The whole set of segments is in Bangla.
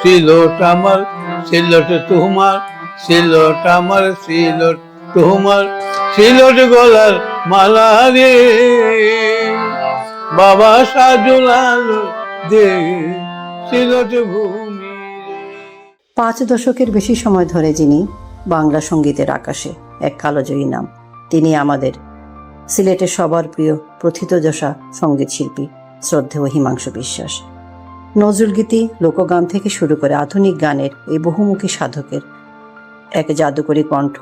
সিলট আমার, সিলট তোমার, সিলট আমার, সিলট তোমার, সিলট গলার মালা রে, বাবা সাজলাল দে, সিলট ভূমি রে। 5 দশকের বেশি সময় ধরে যিনি বাংলা সঙ্গীতের আকাশে এক কালোজয়ী নাম, তিনি আমাদের সিলেটের সবার প্রিয় প্রথিতযশা সঙ্গীত শিল্পী শ্রদ্ধেয় হিমাংশু বিশ্বাস। নজরুলগীতি, লোকগান থেকে শুরু করে আধুনিক গানের এই বহুমুখী সাধকের এক জাদুকরী কণ্ঠ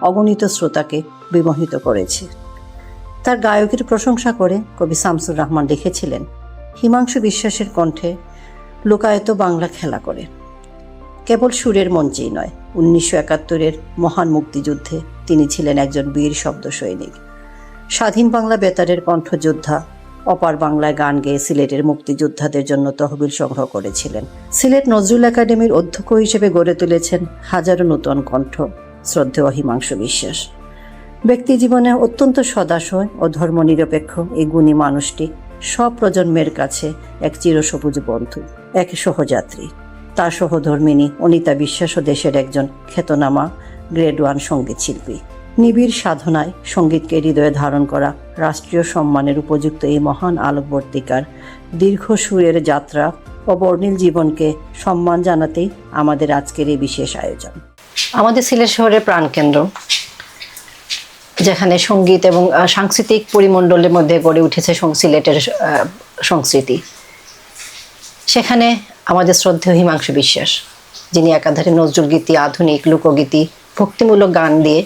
অগণিত শ্রোতাকে বিমোহিত করেছে। তার গায়কের প্রশংসা করে কবি শামসুর রহমান লিখেছিলেন, হিমাংশু বিশ্বাসের কণ্ঠে লোকায়ত বাংলা খেলা করে। কেবল সুরের মঞ্চেই নয়, 1971-এর মহান মুক্তিযুদ্ধে তিনি ছিলেন একজন বীর শব্দ সৈনিক। স্বাধীন বাংলা বেতারের কণ্ঠযোদ্ধা অপার বাংলায় গান গেয়ে সিলেটের মুক্তিযোদ্ধাদের জন্য তহবিল সংগ্রহ করেছিলেন। সিলেট নজরুল একাডেমির অধ্যক্ষ হিসেবে গড়ে তুলেছেন হাজারো নূতন কণ্ঠ শ্রদ্ধেয় হিমাংশু বিশ্বাস। ব্যক্তি জীবনে অত্যন্ত সদাশয় ও ধর্মনিরপেক্ষ এই গুণী মানুষটি সব প্রজন্মের কাছে এক চিরসবুজ বন্ধু, এক সহযাত্রী। তার সহধর্মিণী অনিতা বিশ্বাসও দেশের একজন খ্যাতনামা গ্রেড 1 সঙ্গীত শিল্পী। নিবিড় সাধনায় সঙ্গীতকে হৃদয়ে ধারণ করা রাষ্ট্রীয় সম্মানের উপযুক্ত এই মহান আলোকবর্তিকার দীর্ঘ সুরের যাত্রা ও বর্ণিল জীবনকে সম্মান জানাতেই আমাদের আজকের এই বিশেষ আয়োজন। আমাদের সিলেট শহরের প্রাণকেন্দ্র, যেখানে সঙ্গীত এবং সাংস্কৃতিক পরিমণ্ডলের মধ্যে গড়ে উঠেছে সিলেটের সংস্কৃতি, সেখানে আমাদের শ্রদ্ধেয় হিমাংশু বিশ্বাস, যিনি একাধারে নজরুল গীতি, আধুনিক লোকগীতি, ভক্তিমূলক গান দিয়ে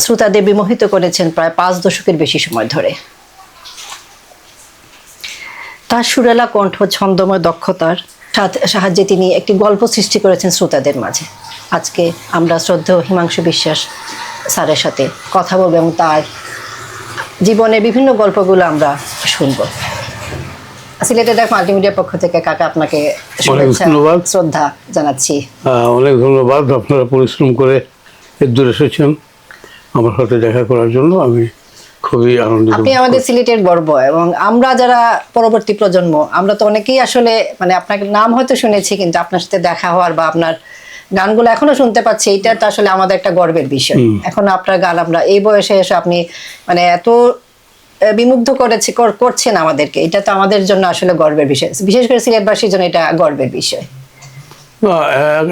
শ্রোতাদের বিমোহিত করেছেন প্রায় 5 দশকের বেশি সময় ধরে। তার সুরেলা কণ্ঠ, ছন্দময় দক্ষতার সাহায্যে তিনি একটি গল্প সৃষ্টি করেছেন শ্রোতাদের মাঝে। আজকে আমরা শ্রদ্ধেয় হিমাংশু বিশ্বাস স্যারের সাথে কথা বলবো এবং তার জীবনের বিভিন্ন গল্পগুলো আমরা শুনবো। সিলেটের দেখ মাল্টিমিডিয়ার পক্ষ থেকে কাকা আপনাকে ধন্যবাদ, শ্রদ্ধা জানাচ্ছি। অনেক ধন্যবাদ, আপনারা পরিশ্রম করে এর দূর এসেছেন আমার সাথে দেখা করার জন্য। আমি খুবই আনন্দিত। আপনি আমাদের সিলেটের গর্ব, এবং আমরা যারা পরবর্তী প্রজন্ম, আমরা তো অনেকেই আসলে আপনার নাম হয়তো শুনেছি, কিন্তু আপনার সাথে দেখা হওয়ার বা আপনার গানগুলো এখনো শুনতে পাচ্ছি, এটা তো আসলে আমাদের একটা গর্বের বিষয়। এখন আপনার গান আমরা এই বয়সে এসে আপনি এত বিমুগ্ধ করছেন আমাদেরকে, এটা তো আমাদের জন্য আসলে গর্বের বিষয়, বিশেষ করে সিলেটবাসীর জন্য এটা গর্বের বিষয়।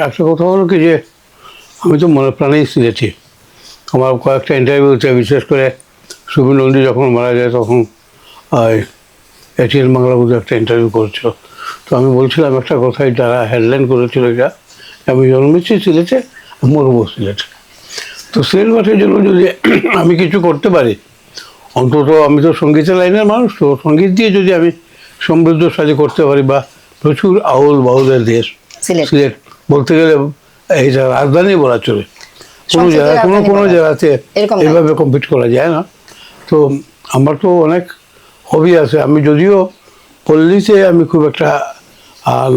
একটা কথা হলো কি যে আমি তো মনে প্রাণেই সিলেটি। আমার কয়েকটা ইন্টারভিউতে, বিশেষ করে সুবীর নন্দী যখন মারা যায় তখন এটিএন বাংলা বুঝে একটা ইন্টারভিউ করেছিল, তো আমি বলছিলাম একটা কথাই, যারা হেডলাইন করেছিল এটা, আমি জন্মেছি সিলেটে, মরবো সিলেটে। তো সিলেটবাসীর জন্য যদি আমি কিছু করতে পারি, অন্তত আমি তো সঙ্গীতের লাইনের মানুষ, তো সঙ্গীত দিয়ে যদি আমি সমৃদ্ধশালী করতে পারি, বা প্রচুর আউল বাউলের দেশ সিলেট, বলতে গেলে এইটা রাজধানী বলা চলে। কোনো জায়গায় কোনো জায়গাতে এইভাবে কম্পিট করা যায় না। তো আমার তো অনেক হবি আছে। আমি যদিও পল্লীতে আমি খুব একটা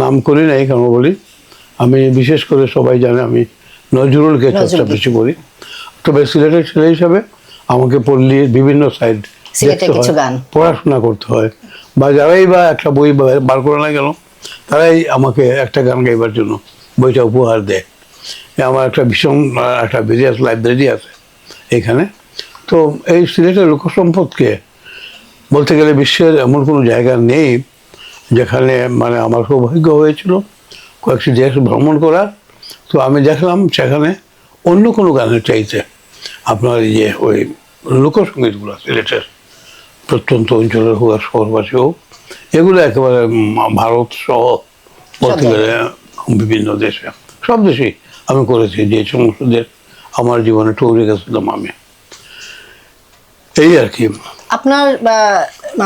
নাম করি নাই, কেন বলি, আমি বিশেষ করে সবাই জানে আমি নজরুলকে চর্চা বেশি করি। তবে সিলেটের ছেলে হিসাবে আমাকে পল্লীর বিভিন্ন সাইড দেখতে হয়, পড়াশোনা করতে হয়, বা যারাই বা একটা বই বার করে না কেন, তারাই আমাকে একটা গান গাইবার জন্য বইটা উপহার দেয়। আমার একটা ভীষণ একটা বিরাট লাইব্রেরি আছে এখানে। তো এই সিলেটের লোকসম্পদকে বলতে গেলে বিশ্বের এমন কোনো জায়গা নেই যেখানে আমার সৌভাগ্য হয়েছিল কয়েকটি দেশ ভ্রমণ করার। তো আমি দেখলাম সেখানে অন্য কোনো গানের চাইতে আপনার এই যে ওই লোকসঙ্গীতগুলো সিলেটের প্রত্যন্ত অঞ্চলের হোক আর শহরবাসী হোক, এগুলো একেবারে ভারত সহ বলতে গেলে বিভিন্ন দেশে, সব দেশেই আমি করেছি, যে সমস্ত দেশ আমার জীবনে টুরে গেছিলাম আমি, এই আর কি। আপনার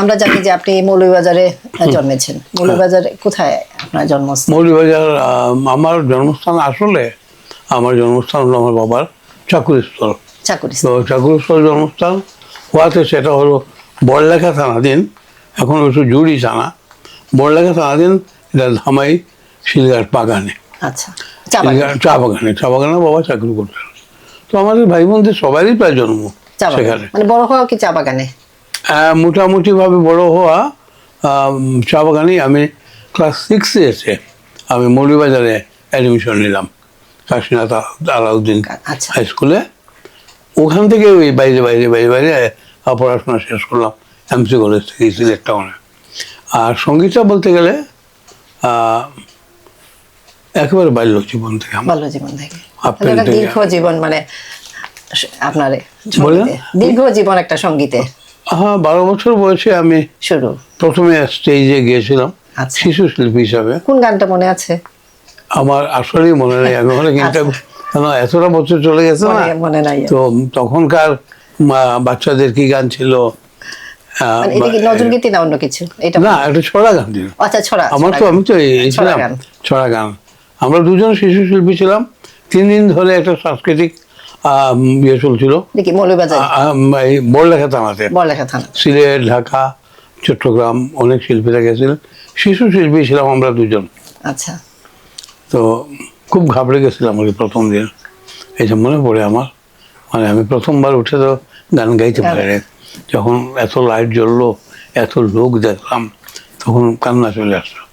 আমরা জানি যে আপনি মৌলভীবাজারে জন্মেছেন। মৌলভীবাজারে কোথায় আপনার জন্মস্থান? মৌলভীবাজার আমার জন্মস্থান, আসলে আমার জন্মস্থান হলো আমার বাবার চাকুরিস্থল। তো চাকুরিস্থল জন্মস্থান হওয়াতে সেটা হলো বড়লেখা থানাধীন, এখন হচ্ছে জুড়ি থানা। বড়লেখা থানাধীন এটা ধামাই শিলঘাট বাগানে, আচ্ছা, চা বাগানে বাবা চাকরি করতেন। তো আমাদের ভাই বোনদের সবারই প্রায় জন্ম সেখানে। বড় হওয়া কি চা বাগানে? মোটামুটি ভাবে বড় হওয়া চা বাগানেই। আমি ক্লাস 6 এসে আমি মৌলভীবাজারে অ্যাডমিশন নিলাম কাশীনাথ আলাউদ্দিন আচ্ছা। হাই স্কুলে। ওখান থেকে ওই বাইরে বাইরে বাইরে বাইরে পড়াশোনা শেষ করলাম এমসি কলেজ থেকে সিলেট টাউনে। আর সঙ্গীতটা বলতে গেলে একেবারে বাল্য জীবন থেকে আমার। বাল্য জীবন থেকে আপেল একটা থেকে- দীর্ঘ জীবন, মানে আপনার বললেন? সঙ্গীতে দীর্ঘ জীবন একটা সঙ্গীতে হ্যাঁ, 12 বছর বয়সে আমি শুরু। প্রথমে স্টেজে গিয়েছিলাম আচ্ছা। শিশু শিল্পী হিসাবে। কোন গানটা মনে আছে? আমার আসলেই মনে নেই, আমি অনেক ইন্টারভিউ, কেন এতটা বছর চলে গেছে না, মনে নাই। তো তখনকার বাচ্চাদের কি গান ছিল, মানে এটা কি নজরুলগীতি না অন্য কিছু? এটা না একটা ছড়া গান ছিল। আচ্ছা, ছড়া। আমার তো আমি তো এই ছড়া ছিলাম গান। ছড়া গান। আমরা দুজন শিশু শিল্পী ছিলাম। 3 দিন ধরে একটা সাংস্কৃতিক ইয়ে চলছিল দেখি মৌলভীবাজার এই বড়লেখা থানাতে, বড়লেখা থানা। সিলেট, ঢাকা, চট্টগ্রাম অনেক শিল্পীরা গেছিলেন। শিশু শিল্পী ছিলাম আমরা দুজন। আচ্ছা। তো খুব ঘাবড়ে গেছিলাম আর কি প্রথম দিন। এই যে মনে পড়ে আমার, মানে আমি প্রথমবার উঠে তো গান গাইতে পারি, যখন এত লাইট জ্বললো, এত লোক দেখলাম, তখন কান্না চলে আসলো।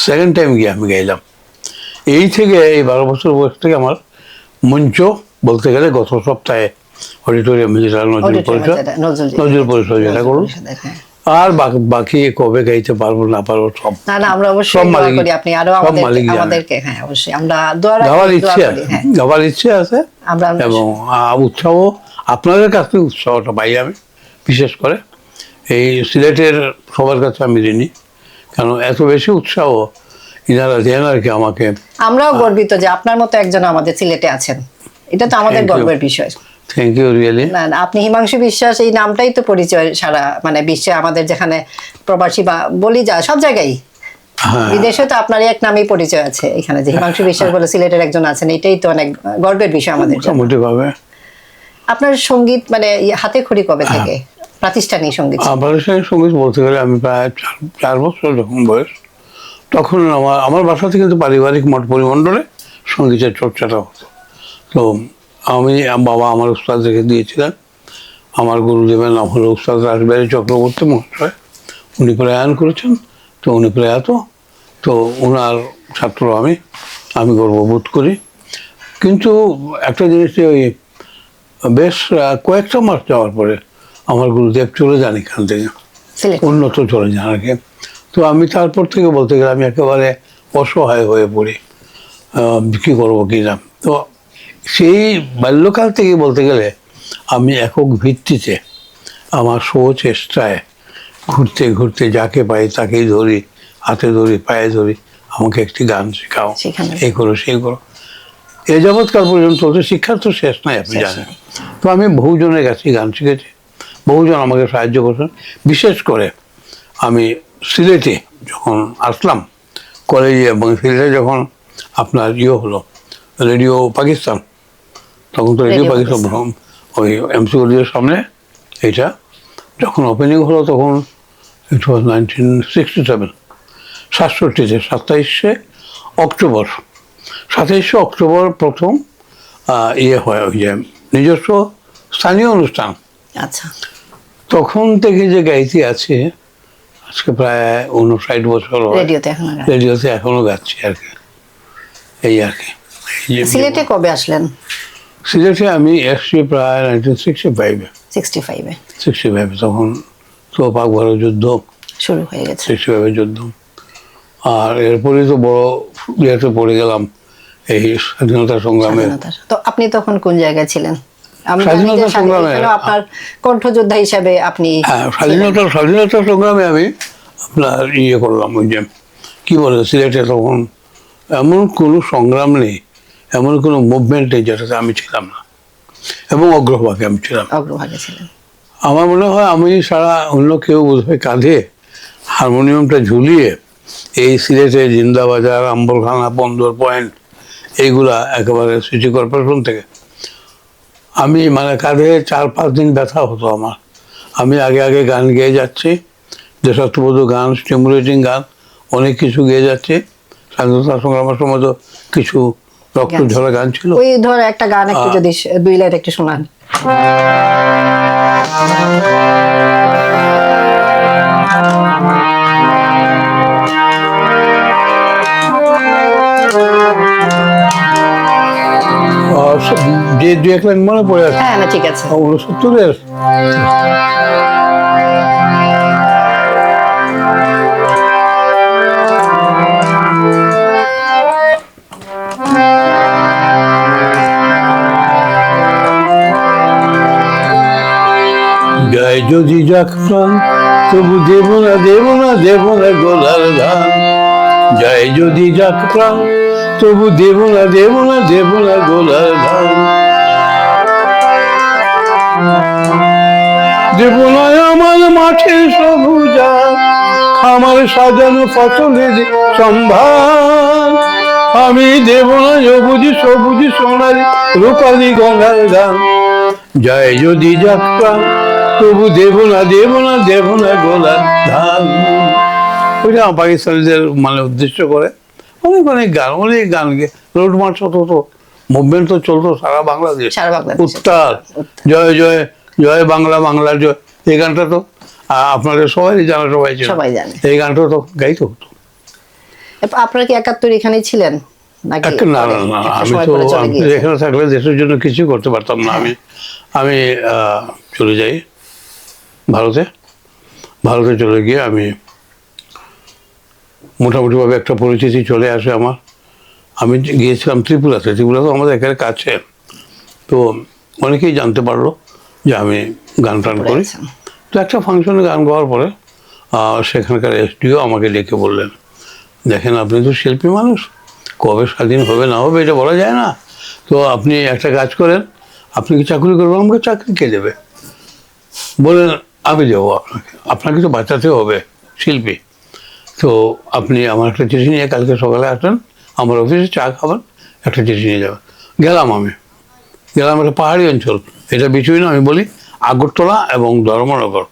সেকেন্ড টাইম গিয়ে আমি গাইলাম। এই থেকে এই 12 বছর বয়স থেকে আমার মঞ্চ বলতে গেলে গত সপ্তাহে অডিটোরিয়াম নজরুল পরিষদ, নজরুল পরিষদ যেটা করুন। আর বাকি কবে গাইতে পারবো না পারবো সব না না, আমরা অবশ্যই সব দোয়া মালিক- করি, আপনি আরো সব মালিক জানে। আমাদেরকে, হ্যাঁ অবশ্যই আমরা দোয়া গাওয়ার রাখি, দোয়া ইচ্ছে করি, হ্যাঁ। গাওয়ার ইচ্ছে আছে, আমরা এবং উৎসাহ আপনাদের কাছ থেকে উৎসাহটা পাই আমি বিশেষ করে। এই সিলেটের সবার কাছে আমি ঋণী, কারণ এত বেশি উৎসাহ ইনারা দেন আর কি আমাকে। আমরাও গর্বিত যে আপনার মতো একজন আমাদের সিলেটে আছেন, এটা তো আমাদের Thank you. গর্বের বিষয়। Thank you really. না না, আপনি হিমাংশু বিশ্বাস, এই নামটাই তো পরিচয় সারা মানে বিশ্বে, আমাদের যেখানে প্রবাসী বা বলি যা সব জায়গায়, হ্যাঁ, বিদেশে তো আপনার এক নামেই পরিচয় আছে, এখানে যে হিমাংশু বিশ্বাস বলে সিলেটের একজন আছেন, এটাই তো অনেক গর্বের বিষয় আমাদের জন্য। মোটামুটিভাবে আপনার সঙ্গীত মানে হাতে খড়ি কবে থেকে প্রাতিষ্ঠানিক সঙ্গীত? আমার সঙ্গে সঙ্গীত বলতে গেলে আমি প্রায় 4 বছর যখন বয়স, তখন আমার বাসাতে কিন্তু পারিবারিক মঠ পরিমণ্ডলে সঙ্গীতের চর্চাটা হতো। তো বাবা আমার উস্তাদ রেখে দিয়েছিলেন। আমার গুরুদেবের নাম হলো উস্তাদ রাসবিহারী চক্রবর্তী মহাশয়। উনি প্রয়াণ করেছেন, তো উনি প্রয়াত, তো ওনার ছাত্র আমি গর্ববোধ করি। কিন্তু একটা জিনিস যে ওই বেশ কয়েকটা মাস যাওয়ার পরে আমার গুরুদেব চলে যান এখান থেকে, সিলেট। উন্নত চলে যান আর কি। তো আমি তারপর থেকে বলতে গেলে আমি একেবারে অসহায় হয়ে পড়ি, কী করবো কি না। তো সেই বাল্যকাল থেকে বলতে গেলে আমি একক ভিত্তিতে আমার স্বচেষ্টায় ঘুরতে ঘুরতে যাকে পাই তাকেই ধরি, হাতে ধরি, পায়ে ধরি, আমাকে একটি গান শেখাও, শেখানো। এই করো সেই করো। এ যাবৎকাল পর্যন্ত তো শিক্ষার তো শেষ নাই, আপনি শেষ জানেন। তো আমি বহুজনের কাছে গান শিখেছি, বহুজন আমাকে সাহায্য করেছেন। বিশেষ করে আমি সিলেটে যখন আসলাম কলেজে, এবং সিলেটে যখন আপনার হলো রেডিও পাকিস্তান, তখন তো রেডিও রেডিও পাকিস্তান পাকিস্তান। ওই এমসি কলেজের সামনে এইটা যখন ওপেনিং হলো, তখন ইট ওয়াজ 1967, 67-তে 27শে অক্টোবর প্রথম হয় ওই যে নিজস্ব স্থানীয় অনুষ্ঠান। আচ্ছা। তখন থেকে যে গাইতে আছে আজকে প্রায় 59 বছর হয়। রেডিওতে এখন আর গান। রেডিওতে এখনো গাচ্ছি আর কি, এই আর কি। এই যে সিলেটে কবে আসলেন? সিলেটে আমি এসছি প্রায় 1965-এ। 65-এ 65 তখন তো পাক ভারত যুদ্ধ, শুরু হয়ে গেছে। 65 যুদ্ধ। আর এরপরেই তো বড় ইয়েতে পড়ে গেলাম এই স্বাধীনতা সংগ্রামে। স্বাধীনতার। তো আপনি তখন কোন জায়গায় ছিলেন? আমি জানি স্বাধীনতা যে সংগ্রামে- এখানেও আপনার কণ্ঠযোদ্ধা হিসাবে আপনি হ্যাঁ, স্বাধীনতা সংগ্রামে আমি আপনার করলাম ওই যে কী বলে, সিলেটে তখন এমন কোনো সংগ্রাম নেই, এমন কোনো মুভমেন্ট নেই যেটাতে আমি ছিলাম না, এবং অগ্রভাগে আমি ছিলাম। অগ্রভাগে ছিলেন। আমার মনে হয় আমি ছাড়া অন্য কেউ বোধহয় কাঁধে হারমোনিয়ামটা ঝুলিয়ে এই সিলেটে জিন্দাবাজার, আম্বরখানা, বন্দর পয়েন্ট, এইগুলা একেবারে সিটি কর্পোরেশন থেকে আমি মানে কাঁধে 4-5 দিন ব্যথা হতো আমার। আমি আগে গান গেয়ে যাচ্ছি, দেশাত্মবোধক গান, স্টিমুলেটিং গান, অনেক কিছু গেয়ে যাচ্ছি। স্বাধীনতা সংগ্রামের সময় তো কিছু রক্ত ঝরা গান ছিল। ওই ধর একটা গান একটু যদি 2 লাইন একটু শোনান। যে দু এক লাইন মনে পড়ে আছে হ্যাঁ না ঠিক আছে। 69-এর গায়ে যদি যাক প্রাণ তবু দেব না দেব না দেব না গলার ধান। যায় যদি যাক প্রাণ তবু দেব না দেব না দেব না গলার ধান। দেব না আমার মাঠের সবুজা খামার সাজানো ফসলের সম্ভার। আমি দেব না সবুজ সবুজ সোনারি রূপালি গলার ধান। যায় যদি যাক প্রাণ তবু দেব না দেব না দেব না গলার ধান। ওইটা পাকিস্তানিদের মানে উদ্দেশ্য করে অনেক অনেক গান রোড মার্চ হতো, তো মুভমেন্ট তো চলতো সারা বাংলাদেশ, উত্তাল জয় জয় জয় বাংলা বাংলার জয়। এই গানটা তো আপনাদের সবাই জানা, সবাই জানে। এই গানটা তো গাইতে হতো। আপনারা কি 71 এখানেই ছিলেন নাকি? না না না, আমি তো এখানে থাকলে দেশের জন্য কিছু করতে পারতাম না। আমি চলে যাই ভারতে চলে গিয়ে আমি মোটামুটিভাবে একটা পরিচিতি চলে আসে আমার। আমি গিয়েছিলাম ত্রিপুরা তো আমাদের এখানে কাছে, তো অনেকেই জানতে পারলো যে আমি গান টান করি। তো একটা ফাংশনে গান গাওয়ার পরে সেখানকার এসডিও আমাকে ডেকে বললেন, দেখেন আপনি তো শিল্পী মানুষ, কবে স্বাধীন হবে না হবে এটা বলা যায় না, তো আপনি একটা কাজ করেন, আপনি কি চাকরি করবেন? আমাকে চাকরি কে দেবে? বললেন আমি দেবো আপনাকে তো বাঁচাতে হবে শিল্পী। তো আপনি আমার একটা চিঠি নিয়ে কালকে সকালে আসেন আমার অফিসে, চা খাবেন, একটা চিঠি নিয়ে যাবেন। গেলাম একটা পাহাড়ি অঞ্চল, এটা কিছুই না, আমি বলি আগরতলা এবং ধর্মনগর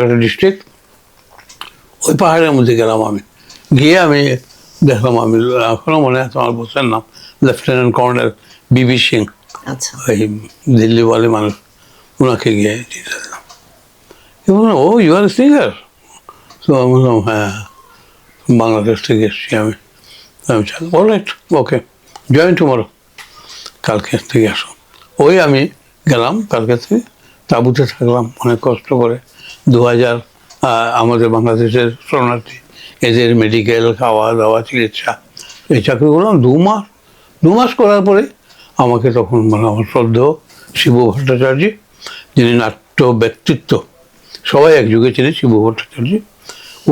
একটা ডিস্ট্রিক্ট, ওই পাহাড়ের মধ্যে গেলাম। গিয়ে আমি দেখলাম, আমি এখনো মনে আছে আমার বসের নাম লেফটেন্যান্ট কর্নেল বিবি সিং, ওই দিল্লি বলে মানুষ, ওনাকে গিয়ে ও ইউ আর সিঙ্গার? তো আমি বললাম হ্যাঁ বাংলাদেশ থেকে এসেছি আমি। অলরাইট ওকে জয়েন টুমরো, কালকে থেকে আসো। ওই আমি গেলাম কালকে থেকে, তাঁবুতে থাকলাম অনেক কষ্ট করে। 2000 আমাদের বাংলাদেশের শরণার্থী, এদের মেডিকেল, খাওয়া দাওয়া, চিকিৎসা, এই চাকরি করলাম 2 মাস করার পরে আমাকে তখন মানে আমার শ্রদ্ধেয় শিবু ভট্টাচার্য, যিনি নাট্য ব্যক্তিত্ব, সবাই এক যুগে ছিলেন, শিবু ভট্টাচার্য,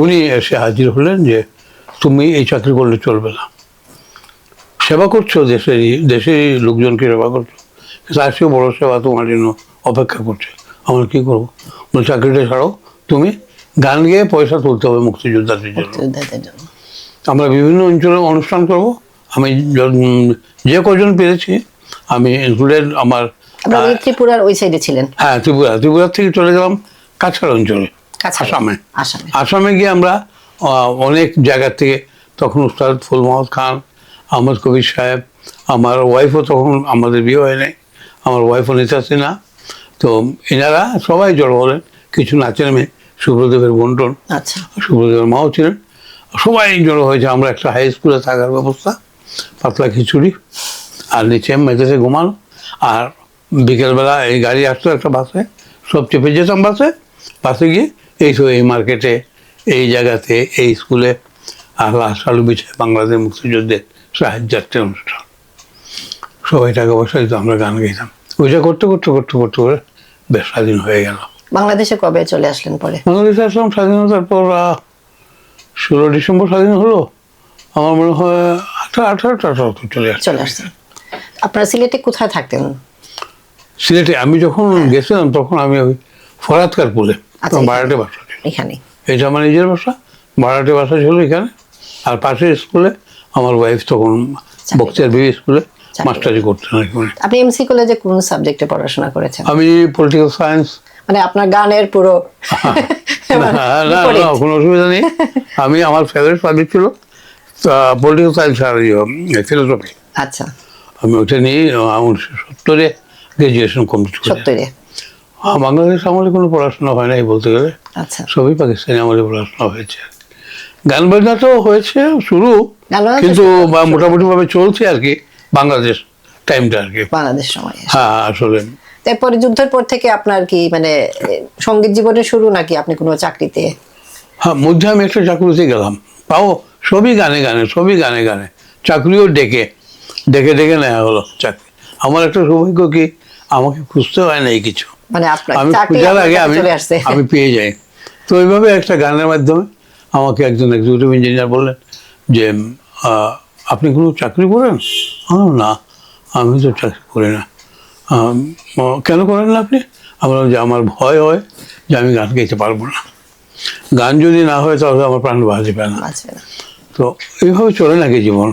উনি এসে হাজির হলেন যে তুমি এই চাকরি করলে চলবে না, সেবা করছো দেশেরই লোকজনকে সেবা করছো, তার চেয়েও বড় সেবা তোমার জন্য অপেক্ষা করছে। আমরা কী করবো? বলে চাকরিটা ছাড়ো, তুমি গান গেয়ে পয়সা তুলতে হবে মুক্তিযোদ্ধাদের জন্য। আমরা বিভিন্ন অঞ্চলে অনুষ্ঠান করব, আমি যে কজন পেরেছি আমি ইনক্লুডেড আমার। ত্রিপুরার ওই সাইডে ছিলেন? হ্যাঁ, ত্রিপুরা থেকে চলে গেলাম কাছাড় অঞ্চলে, আসামে গিয়ে আমরা অনেক জায়গা থেকে, তখন উস্তাদ ফুল মোহাম্মদ খান, আহমদ কবির সাহেব, আমার ওয়াইফও তখন, আমাদের বিয়ে হয় নাই, আমার ওয়াইফও নেতা সিনহা, তো এনারা সবাই জড়ো হলেন। কিছু নাচের মেয়ে, সুব্রদেবের বন্টন, সুব্রদেবের মাও ছিলেন, সবাই জড়ো হয়েছে। আমরা একটা হাই স্কুলে থাকার ব্যবস্থা, পাতলা খিচুড়ি, আর নিচে মেঝেতে ঘুমানো, আর বিকেলবেলা এই গাড়ি আসতো একটা বাসে, সব চেপে যেতাম বাসে গিয়ে এই তো এই মার্কেটে, এই জায়গাতে, এই স্কুলে, আর লাশ আলু বিছায় বাংলাদেশ মুক্তিযুদ্ধের সাহায্যার্থে অনুষ্ঠান, সবাই টাকা পয়সা দিত, আমরা গান গাইতাম। ওইটা করতে করে বেশ স্বাধীন হয়ে গেল। বাংলাদেশে কবে চলে আসলেন পরে? বাংলাদেশে আসলাম স্বাধীনতার পর 16 ডিসেম্বর স্বাধীন হলো, আমার মনে হয় 18 চলে আসছে। আপনারা সিলেটে কোথায় থাকতেন? সিলেটে আমি যখন গেছিলাম তখন আমি ওই ফরাতকার পুলে ভাড়াটে বাসা, এখানে এটা আমার নিজের বাসা, ভাড়াটে বাসা ছিল এখানে। আর পাশের স্কুলে আমার ওয়াইফ তখন বক্তিয়ার বিবি স্কুলে মাস্টারি করতেন। আপনি এমসি কলেজে কোন সাবজেক্টে পড়াশোনা করেছেন? আমি পলিটিক্যাল সায়েন্স। মানে আপনার গানের পুরো না কোনো অসুবিধা নেই। আমি আমার ফেভারিট সাবজেক্ট ছিল পলিটিক্যাল সায়েন্স আর ফিলোসফি। আচ্ছা, আমি ওটা নিয়ে 1970-এ গ্রাজুয়েশন কমপ্লিট করি। 70-এ? বাংলাদেশ আমলে কোনো পড়াশোনা হয় নাই বলতে গেলে, সবই পাকিস্তানি আমলে পড়াশোনা হয়েছে। গান বাজনা তো হয়েছে শুরু, কিন্তু মোটামুটি ভাবে চলছে আর কি বাংলাদেশ টাইমটা আর কি। বাংলাদেশ সময়। হ্যাঁ আসলে তারপরে যুদ্ধের পর থেকে আপনার কি মানে সঙ্গীত জীবনের শুরু, নাকি আপনি কোনো চাকরিতে? হ্যাঁ, মধ্যে আমি একটা চাকরিতে গেলাম, তাও সবই গানে গানে, সবই গানে গানে। চাকরিও ডেকে ডেকে ডেকে নেওয়া হলো চাকরি। আমার একটা সৌভাগ্য কি, আমাকে খুঁজতে হয় না এই কিছু, মানে আপনার আমি চাকরি খোঁজার আপনার আগে কাছে আমি চলে আসছে। আমি পেয়ে যাই। তো ওইভাবে একটা গানের মাধ্যমে আমাকে একজন এক্সিকিউটিভ ইঞ্জিনিয়ার বললেন যে আপনি কোনো চাকরি করেন? না, আমি তো চাকরি করি না। কেন করেন না আপনি? আমি বললাম যে আমার ভয় হয় যে আমি গান গাইতে পারবো না, গান যদি না হয় তাহলে আমার প্রাণ বাঁচবে না। বাঁচবে না। তো এইভাবে চলে নাকি জীবন,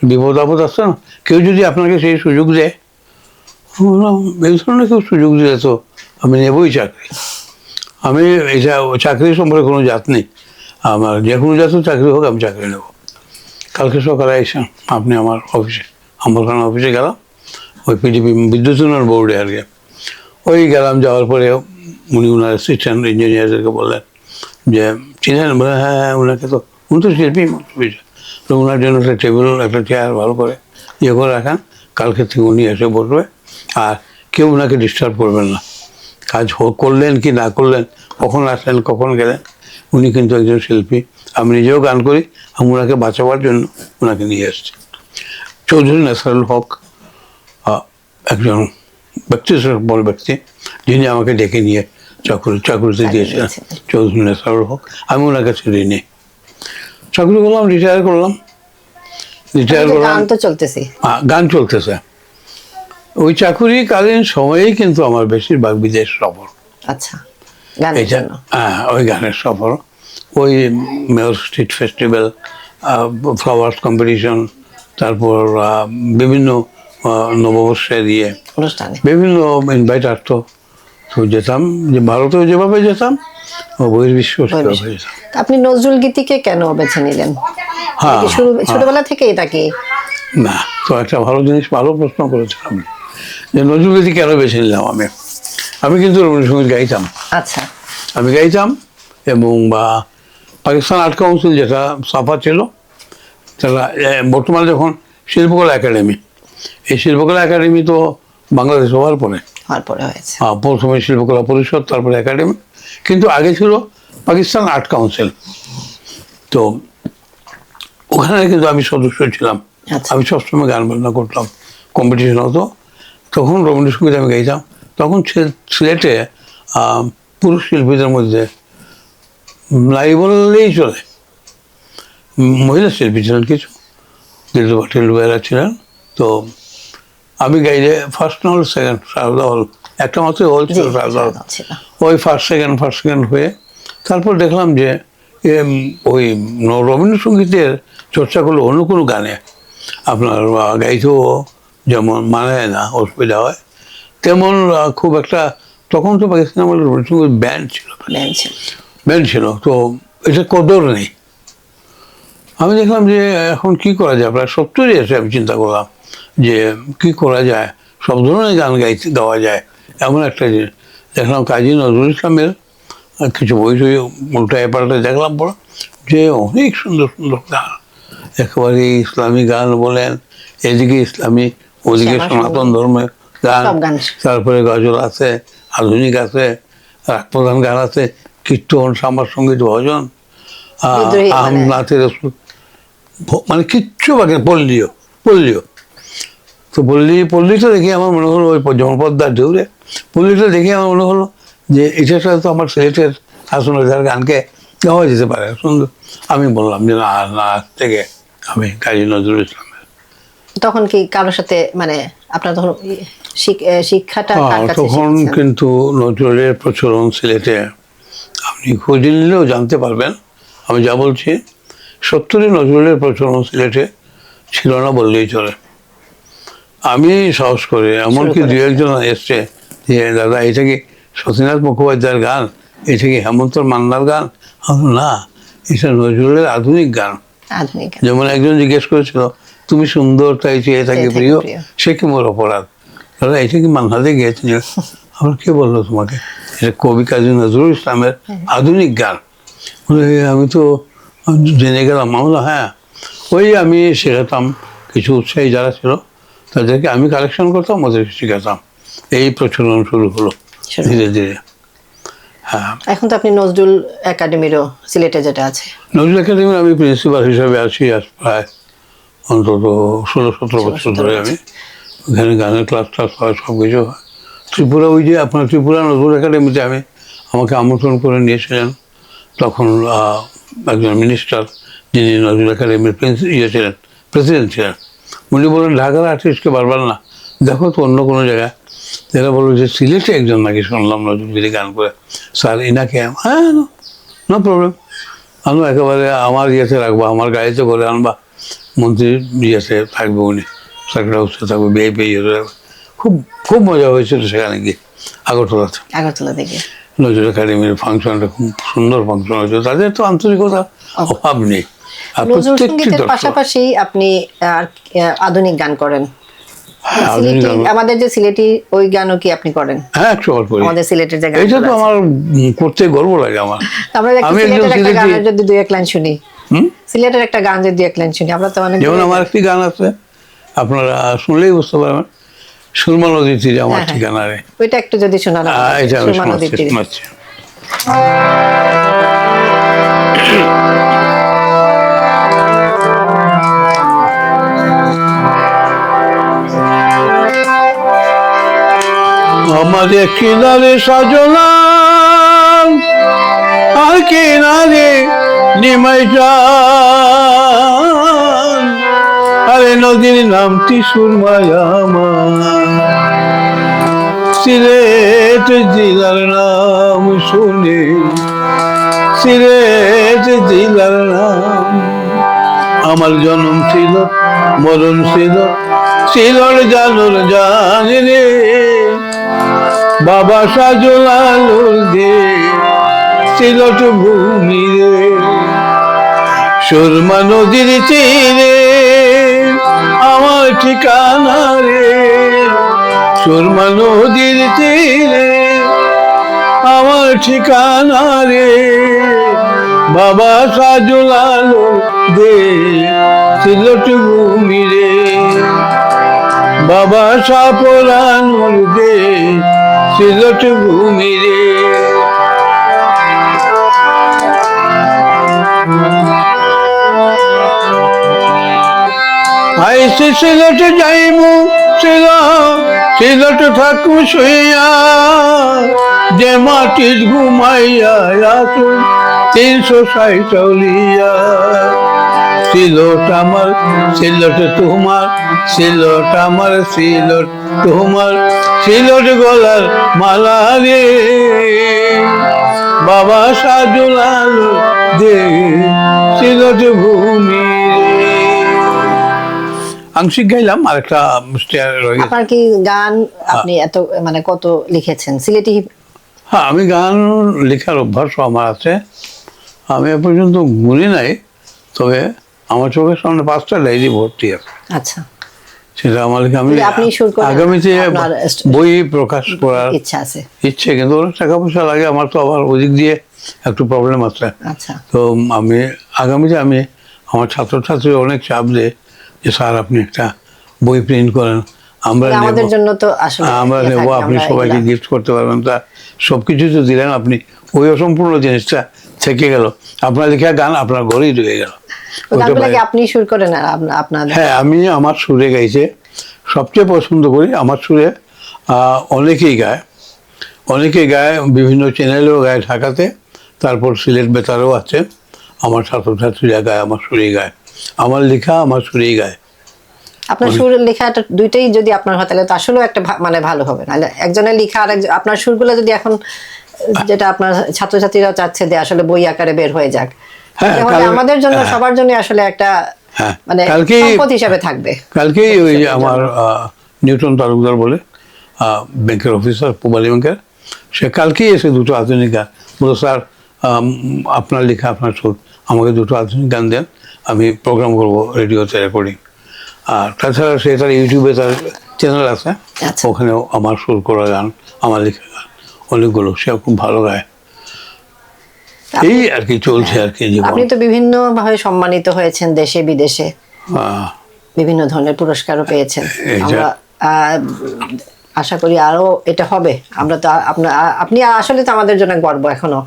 বিপদ আপদ আসছে না, কেউ যদি আপনাকে সেই সুযোগ দেয়, আমি বললাম এই ধরনের কেউ সুযোগ দিলে তো আমি নেবই চাকরি। আমি এটা চাকরি সম্পর্কে কোনো জাত নেই, আমার যে কোনো জাতের চাকরি হোক আমি চাকরি নেব। কালকে সকালে এসে আপনি আমার অফিসে, আম্বরখানা অফিসে গেলাম, ওই পিডিপি বিদ্যুৎ উন্নয়ন বোর্ডে আর কি। ওই গেলাম, যাওয়ার পরে উনি ওনার অ্যাসিস্ট্যান্ট ইঞ্জিনিয়ারদেরকে বললেন যে চিনেন? বলে হ্যাঁ হ্যাঁ, ওনাকে তো উনি তো শিল্পী, তো ওনার জন্য একটা টেবিল একটা চেয়ার ভালো করে ইয়ে করে রাখান, কালকে থেকে উনি এসে বসবে, আর কেউ ওনাকে ডিস্টার্ব করবেন না। কাজ করলেন কি না করলেন, কখন আসলেন কখন গেলেন, উনি কিন্তু একজন শিল্পী, আমি নিজেও গান করি, আমি ওনাকে বাঁচাবার জন্য ওনাকে নিয়ে এসেছি। চৌধুরী নেসারুল হক একজন বড় ব্যক্তি, যিনি আমাকে ডেকে নিয়ে চাকরিতে দিয়েছিলেন, চৌধুরী নেসারুল হক। আমি ওনার কাছে ঋণী। চাকরি করলাম, রিটায়ার করলাম। গান তো চলতেছে। গান চলতেছে। ওই চাকুরিকালীন সময়েই কিন্তু আমার বেশিরভাগ বিদেশ সফর। আচ্ছা, গানের জন্য? হ্যাঁ, ওই গানের সফর, ওই mayor street festival, flowers competition, তারপর বিভিন্ন নববর্ষের অনুষ্ঠানে বিভিন্ন ইনভাইট আসতো, তো যেতাম, যে ভারতেও যেভাবে যেতাম ও বহির্বিশ্ব সেভাবে যেতাম। আপনি নজরুল গীতিকে কেন বেছে নিলেন? হ্যাঁ, ছোটবেলা থেকেই নাকি? না, তো একটা ভালো জিনিস, ভালো প্রশ্ন করেছিলাম যে নজরুল গীতি কেন বেছে নিলাম। আমি কিন্তু রবীন্দ্রসঙ্গীত গাইতাম। আচ্ছা। আমি গাইতাম, এবং পাকিস্তান আর্ট কাউন্সিল যেটা সাফা ছিল, তারা বর্তমানে যখন শিল্পকলা একাডেমি, এই শিল্পকলা একাডেমি তো বাংলাদেশ হওয়ার পরে হয়েছে। প্রথমে শিল্পকলা পরিষদ, তারপরে একাডেমি, কিন্তু আগে ছিল পাকিস্তান আর্ট কাউন্সিল। তো ওখানে কিন্তু আমি সদস্য ছিলাম। আমি সবসময় গান বাজনা করতাম, কম্পিটিশন হতো, তখন রবীন্দ্রসঙ্গীত আমি গাইতাম। তখন সিলেটে পুরুষ শিল্পীদের মধ্যে নাই বললেই চলে, মহিলা শিল্পী ছিলেন কিছু, দিলরুবা টিলরুবাইরা ছিলেন। তো আমি গাইলে ফার্স্ট না হল সেকেন্ড, সারদা হল, একটা মাত্র হল ছিল সারদা হল, ওই ফার্স্ট সেকেন্ড হয়ে তারপর দেখলাম যে ওই রবীন্দ্রসঙ্গীতের চর্চা করলে অন্য কোনো গানে আপনার গাইতেও যেমন মানায় না, অসুবিধা হয়, তেমন খুব একটা, তখন তো পাকিস্তান আমাদের রবীন্দ্রসঙ্গীত ব্যান্ড ছিল, তো এটা কদর নেই। আমি দেখলাম যে এখন কি করা যায়, প্রায় 70 এসে আমি চিন্তা করলাম যে কি করা যায়, সব ধরনের গান গাওয়া যায়, এমন একটা জিনিস দেখলাম। কাজী নজরুল ইসলামের কিছু বই টই উল্টায় পাল্টায় দেখলাম পড়া, যে অনেক সুন্দর সুন্দর গান, একেবারে ইসলামী গান বলেন, এদিকে ইসলামী, ওদিকে সনাতন ধর্মের গান, তারপরে গজল আছে, আধুনিক আছে, রাগ প্রধান গান আছে, কীর্তন, সামার সঙ্গীত, ভজন, নাথের রসুল, মানে কিচ্ছু বাকি, পল্লীয়। তো পল্লীটা দেখে আমার মনে হলো, ওই যেমন পদ্মার ঢেউরে, পল্লীটা দেখে আমার মনে হলো যে এটা তো আমার সিলেটের হাসনার গানকে গাওয়া যেতে পারে সুন্দর। আমি বললাম যে না, থেকে আমি কাজী নজরুল ইসলামের। তখন কি কারোর সাথে মানে আপনার তখন শিক্ষাটা? তখন কিন্তু নজরুলের প্রচলন সিলেটে আপনি খোঁজ নিলেও জানতে পারবেন। আমি যা বলছি 70-এ নজরুলের প্রচলন সিলেটে ছিল না বললেই চলে। আমি সাহস করে, এমনকি দু একজন এসছে যে দাদা এটা কি সতীনাথ মুখোপাধ্যায়ের গান, এটা কি হেমন্ত মান্নার গান? না, এটা নজরুলের আধুনিক গান। যেমন একজন জিজ্ঞেস করেছিল, তুমি সুন্দর তাই চেয়ে থাকি প্রিয়, সে কি মোর অপরাধ? দাদা এটা কি মান্নাতে গিয়েছিল? আমার কে বললো তোমাকে? এটা কবি কাজী নজরুল ইসলামের আধুনিক গান। আমি তো জেনে গেলাম। আমরা হ্যাঁ, ওই আমি শেখাতাম, কিছু উৎসাহী যারা ছিল তাদেরকে আমি কালেকশন করতাম, ওদেরকে শেখাতাম। এই প্রচলন শুরু হলো শুরু। ধীরে ধীরে। হ্যাঁ, এখন তো আপনি নজরুল একাডেমিরও সিলেটে যেটা আছে, নজরুল একাডেমির আমি প্রিন্সিপাল হিসাবে আছি আজ প্রায় অন্তত 16-17 বছর ধরে। আমি ওখানে গানের ক্লাস টাস হয়, সব কিছু হয়। ত্রিপুরা, ওই যে আপনার ত্রিপুরা নজরুল একাডেমিতে আমাকে আমন্ত্রণ করে নিয়েছিলেন তখন একজন মিনিস্টার, যিনি নজরুল একাডেমির ছিলেন, প্রেসিডেন্ট ছিলেন। উনি বলেন, ঢাকার আর্টিস্টকে বারবার না দেখো তো অন্য কোনো জায়গায়। এরা বললো যে সিলেটে একজন নাকি শুনলাম নজরুলগিরি গান করে, স্যার ইনাকে। হ্যাঁ, নো প্রবলেম, আমি একেবারে আমার ইয়েতে রাখবো, আমার গাড়িতে করে আনবা, মন্ত্রীর ইয়েতে থাকবে, উনি সার্কিট হাউসে থাকবে, বিআইপি ইয়েতে থাকবে। খুব খুব মজা হয়েছিল সেখানে গিয়ে আগরতলাতে। আগরতলা থেকে নজরুল একাডেমির ফাংশনটা খুব সুন্দর ফাংশন হয়েছিল। তাদের তো আন্তরিকতা অভাব নেই। আর নজরুল প্রত্যেকটি সঙ্গীতের দর্শক, পাশাপাশি আপনি আর আধুনিক গান করেন। হ্যাঁ, আধুনিক সিলেটি, গান- আমাদের যে সিলেটি ওই গানও কি আপনি করেন? হ্যাঁ, 100বার করি। আমাদের সিলেটের যে গান, এইটা তো আমার করতে গর্ব লাগে আমার। আমরা একটু আমি একজন সিলেটের একটা সিলেটি। গানের যদি দুই এক লাইন শুনি, হুম? সিলেটের একটা গান যদি এক লাইন শুনি, আমরা তো অনেক যেমন আমার একটি গান আছে, আপনারা শুনলেই বুঝতে পারবেন, সুরমা নদীর তীরে আমার হ্যাঁ, হ্যাঁ। ঠিকানা রে। ওইটা একটু যদি শোনান আমাদের, এটা আমি সুরমা নদীর তীরে। শোনাচ্ছি। আমাদের কিনারে সজনা, আর কিনারে নিমাই যান, আরে নদীর নামটি সুরমায়া আমার, সিলেট জেলার নাম শুনে, সিলেট জেলার নাম। আমার জন্ম ছিল, মরণ ছিল, সিলর জানুর জানি রে, বাবা সাজলালুর দে সিলট ভূমি রে, সুরমা নদীর তীরে আমার ঠিকানা রে, সুরমা নদীর তীরে আমার ঠিকানা রে, বাবা সাজলালুর দে সিলট ভূমি রে, বাবা সাপরানুর দে সিলট ভূমি রে। আইসে সিলট যাইমু, সিলট থাকু শুইয়া, যে মাটির ঘুমাইয়া আসু 360 চলিয়া, সিলট আমার, সিলট তোমার, সিলট আমার, সিলট তোমার, সিলট গলার মালা রে, বাবা সাজলাল দে সিলট ভূমি রে। আংশিক গাইলাম, আর একটা রয়ে গেছে। আপনার কি গান আপনি এত মানে কত লিখেছেন সিলেটি? হ্যাঁ, আমি গান লেখার অভ্যাস আমার আছে। আমি এ পর্যন্ত গুনি নাই, তবে আমার চোখের সামনে 5টা ডায়েরি ভর্তি আছে। আচ্ছা, সেটা আমার আমি আপনি সুর করেন, আগামীতে আপনার বই প্রকাশ করার ইচ্ছা আছে? ইচ্ছে, কিন্তু অনেক টাকা পয়সা লাগে, আমার তো আবার ওদিক দিয়ে একটু প্রবলেম আছে। আচ্ছা, তো আমি আগামীতে আমার ছাত্রছাত্রী অনেক চাপ দেয় যে স্যার আপনি একটা বই প্রিন্ট করেন, আমরা আমাদের নেব, জন্য তো আসলে আমরা ইয়ে নেব, থাকে, আপনি আমরা সবাইকে এগুলা- গিফট করতে পারবেন। তা সবকিছু তো দিলেন আপনি, ওই অসম্পূর্ণ জিনিসটা থেকে গেল, আপনার লেখা গান আপনার ঘরেই রয়ে গেল। ওই গানগুলো কি আপনি সুর করেন? আর আপনার হ্যাঁ, আমি আমার সুরে গাইছে, সবচেয়ে পছন্দ করি আমার সুরে। অনেকেই গায়, বিভিন্ন চ্যানেলেও গায় ঢাকাতে, তারপর সিলেট বেতারেও আছে। আমার ছাত্রছাত্রীরা গায়, আমার সুরেই গায়, আমার লেখা আমার সুরেই গায়। আপনার সুর লেখাটা দুইটাই যদি আপনার হয় তাহলে তো আসলেও একটা মানে ভালো হবে। নাহলে একজনের লেখা আর আপনার সুরগুলো যদি এখন যেটা আপনার ছাত্রছাত্রীরা চাচ্ছে যে আসলে বই আকারে বের হয়ে যাক, হ্যাঁ, তাহলে আমাদের জন্য সবার জন্য আসলে একটা হ্যাঁ, মানে কালকেই- সম্পদ হিসাবে থাকবে। কালকেই ওই যে আমার নিউটন তালুকদার বলে ব্যাংকের অফিসার, পূবালী ব্যাংকের, সে কালকেই এসে 2টো আধুনিক গান বলো, স্যার আপনার লেখা আপনার সুর, আমাকে 2টো আধুনিক গান দেন, আমি প্রোগ্রাম করবো রেডিওতে রেকর্ডিং। আর তাছাড়া সে তার ইউটিউবে তার চ্যানেল আছে, আচ্ছা। ওখানেও আমার সুর করা গান, আমার লেখা গান অনেকগুলো, সে খুব ভালো গায়। এই আর কি চলছে আর কি জীবন। আপনি তো বিভিন্ন ভাবে সম্মানিত হয়েছেন দেশে বিদেশে। বিভিন্ন ধরনের পুরস্কারও পেয়েছেন। আমরা আশা করি আরো এটা হবে। আমরা তো আপনি আসলে তো আমাদের জন্য গর্ব এখনো।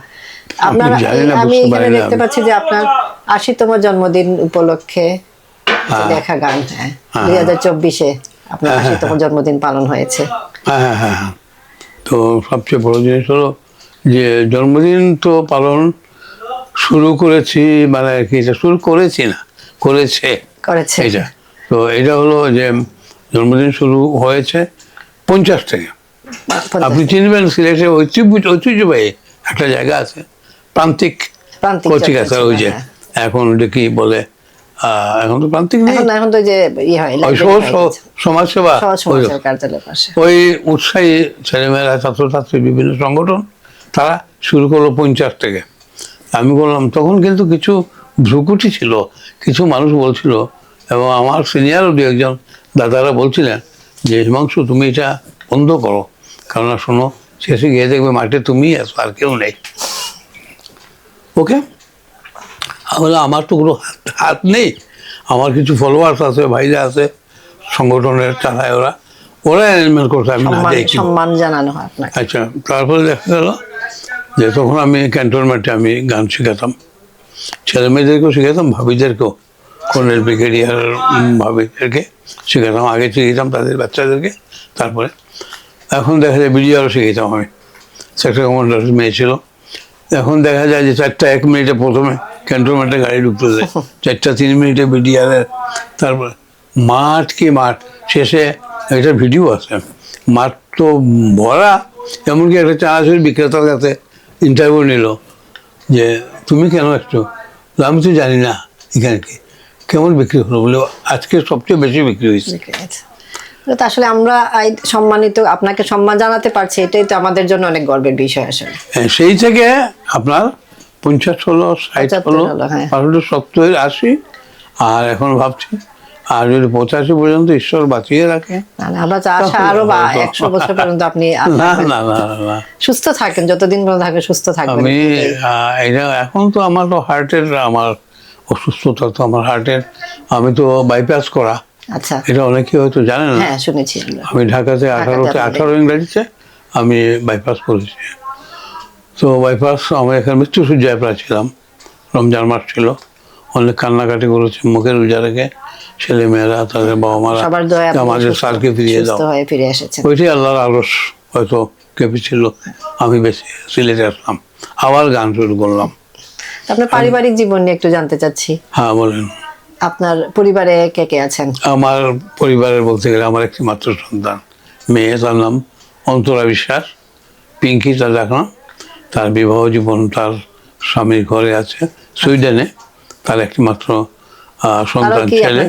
আপনার আমি এখানে দেখতে পাচ্ছি যে আপনার ৮০তম জন্মদিন উপলক্ষে লেখা গান, 2024-এ আপনার ৮০তম জন্মদিন পালন হয়েছে। হ্যাঁ, তো সবচেয়ে বড় জিনিস হলো যে জন্মদিন তো পালন শুরু করেছি, মানে কি এটা শুরু করেছি না, করেছে এটা। তো এটা হলো যে জন্মদিন শুরু হয়েছে 50 থেকে। আপনি চিনবেন সিলেটে ঐতিহ্যবাহী একটা জায়গা আছে, প্রান্তিক কচিকাছা, ওই যে এখন ওটা কি বলে, এখন তো প্রান্তিক নেই, এখন তো যে সমাজসেবা, ওই উৎসাহী ছেলেমেয়েরা, ছাত্রছাত্রী, বিভিন্ন সংগঠন, তারা শুরু করলো 50 থেকে। আমি বললাম, তখন কিন্তু কিছু ভ্রুকুটি ছিল, কিছু মানুষ বলছিল, এবং আমার সিনিয়রও দু একজন দাদারা বলছিলেন যে হিমাংশু তুমি এটা বন্ধ করো, কেননা শোনো শেষে গিয়ে দেখবে মাঠে তুমিই আছো, আর কেউ নেই। ওকে, বলে আমার তো কোনো হাত নেই, আমার কিছু ফলোয়ার্স আছে, ভাইরা আছে, সংগঠনের চালায়, ওরা অ্যারেঞ্জমেন্ট করছে, আমি না যাই, সম্মান জানানো হয় আপনাকে। আচ্ছা, তারপরে দেখা গেল যে তখন আমি ক্যান্টনমেন্টে আমি গান শেখাতাম, ছেলে মেয়েদেরকেও শেখাতাম, ভাবিদেরকেও, কর্নেল ব্রিগেডিয়ার ভাবিদেরকে শেখাতাম, আগে শিখেতাম তাদের বাচ্চাদেরকে, তারপরে এখন দেখা যায় বিডিআরও শিখেতাম আমি, সেক্টর কমান্ডার মেয়ে ছিল। এখন দেখা যায় যে 4টা 1 মিনিটে প্রথমে ক্যান্টনমেন্টে গাড়ি ঢুকতে যায়, 4টা 3 মিনিটে বিডিআরের, তারপরে মাঠ কি মাঠ, শেষে একটা ভিডিও আছে, মাঠ তো ভরা, এমনকি একটা চানাচুর বিক্রেতার কাছে ইন্টারভিউ নিল যে তুমি কেন একটু, আমি তো জানি না এখানে কি কেমন বিক্রি হলো, বলে আজকে সবচেয়ে বেশি বিক্রি হয়েছে। আসলে আমরা সম্মানিত, আপনাকে সম্মান জানাতে পারছি, এটাই তো আমাদের জন্য অনেক গর্বের বিষয় আসলে। সেই থেকে আপনার 50 হলো, 60 হলো, 70, 80, আর এখন ভাবছি আর যদি 85 পর্যন্ত ঈশ্বর বাঁচিয়ে রাখে, আমরা আশা আরো 100 বছর পর্যন্ত আপনি না সুস্থ থাকেন, যতদিন পর্যন্ত থাকেন সুস্থ থাকবেন। আমি এটা এখন তো আমার তো হার্টের, আমার অসুস্থতা তো আমার হার্টের, আমি তো বাইপাস করা। আচ্ছা, এটা অনেকে হয়তো জানেন না। হ্যাঁ, শুনেছি। আমি ঢাকাতে 18 ইংরেজিতে আমি বাইপাস করেছি। তো বাইপাস আমি এখানে মৃত্যুসজ্জায় প্রায় ছিলাম, রমজান মাস ছিল, অনেক কান্নাকাটি করেছে, মুখের উজা রেখে ছেলে মেয়েরা, তাদের বাবা মারা, আমাদের স্যারকে ফিরিয়ে দাও, ওইটাই আল্লাহর আরশ হয়তো কেঁপেছিল। আমি বেশি সিলেটে আসলাম, আবার গান শুরু করলাম। আপনার পারিবারিক জীবন নিয়ে একটু জানতে চাচ্ছি। হ্যাঁ, বলেন। আপনার পরিবারে কে কে আছেন? আমার পরিবারের বলতে গেলে আমার একটি মাত্র সন্তান, মেয়ে, তার নাম অন্তরা বিশ্বাস, পিঙ্কি তার ডাকনাম। তার বিবাহ জীবন তার স্বামীর ঘরে আছে সুইডেনে, তার একটি মাত্র সন্তান ছেলে।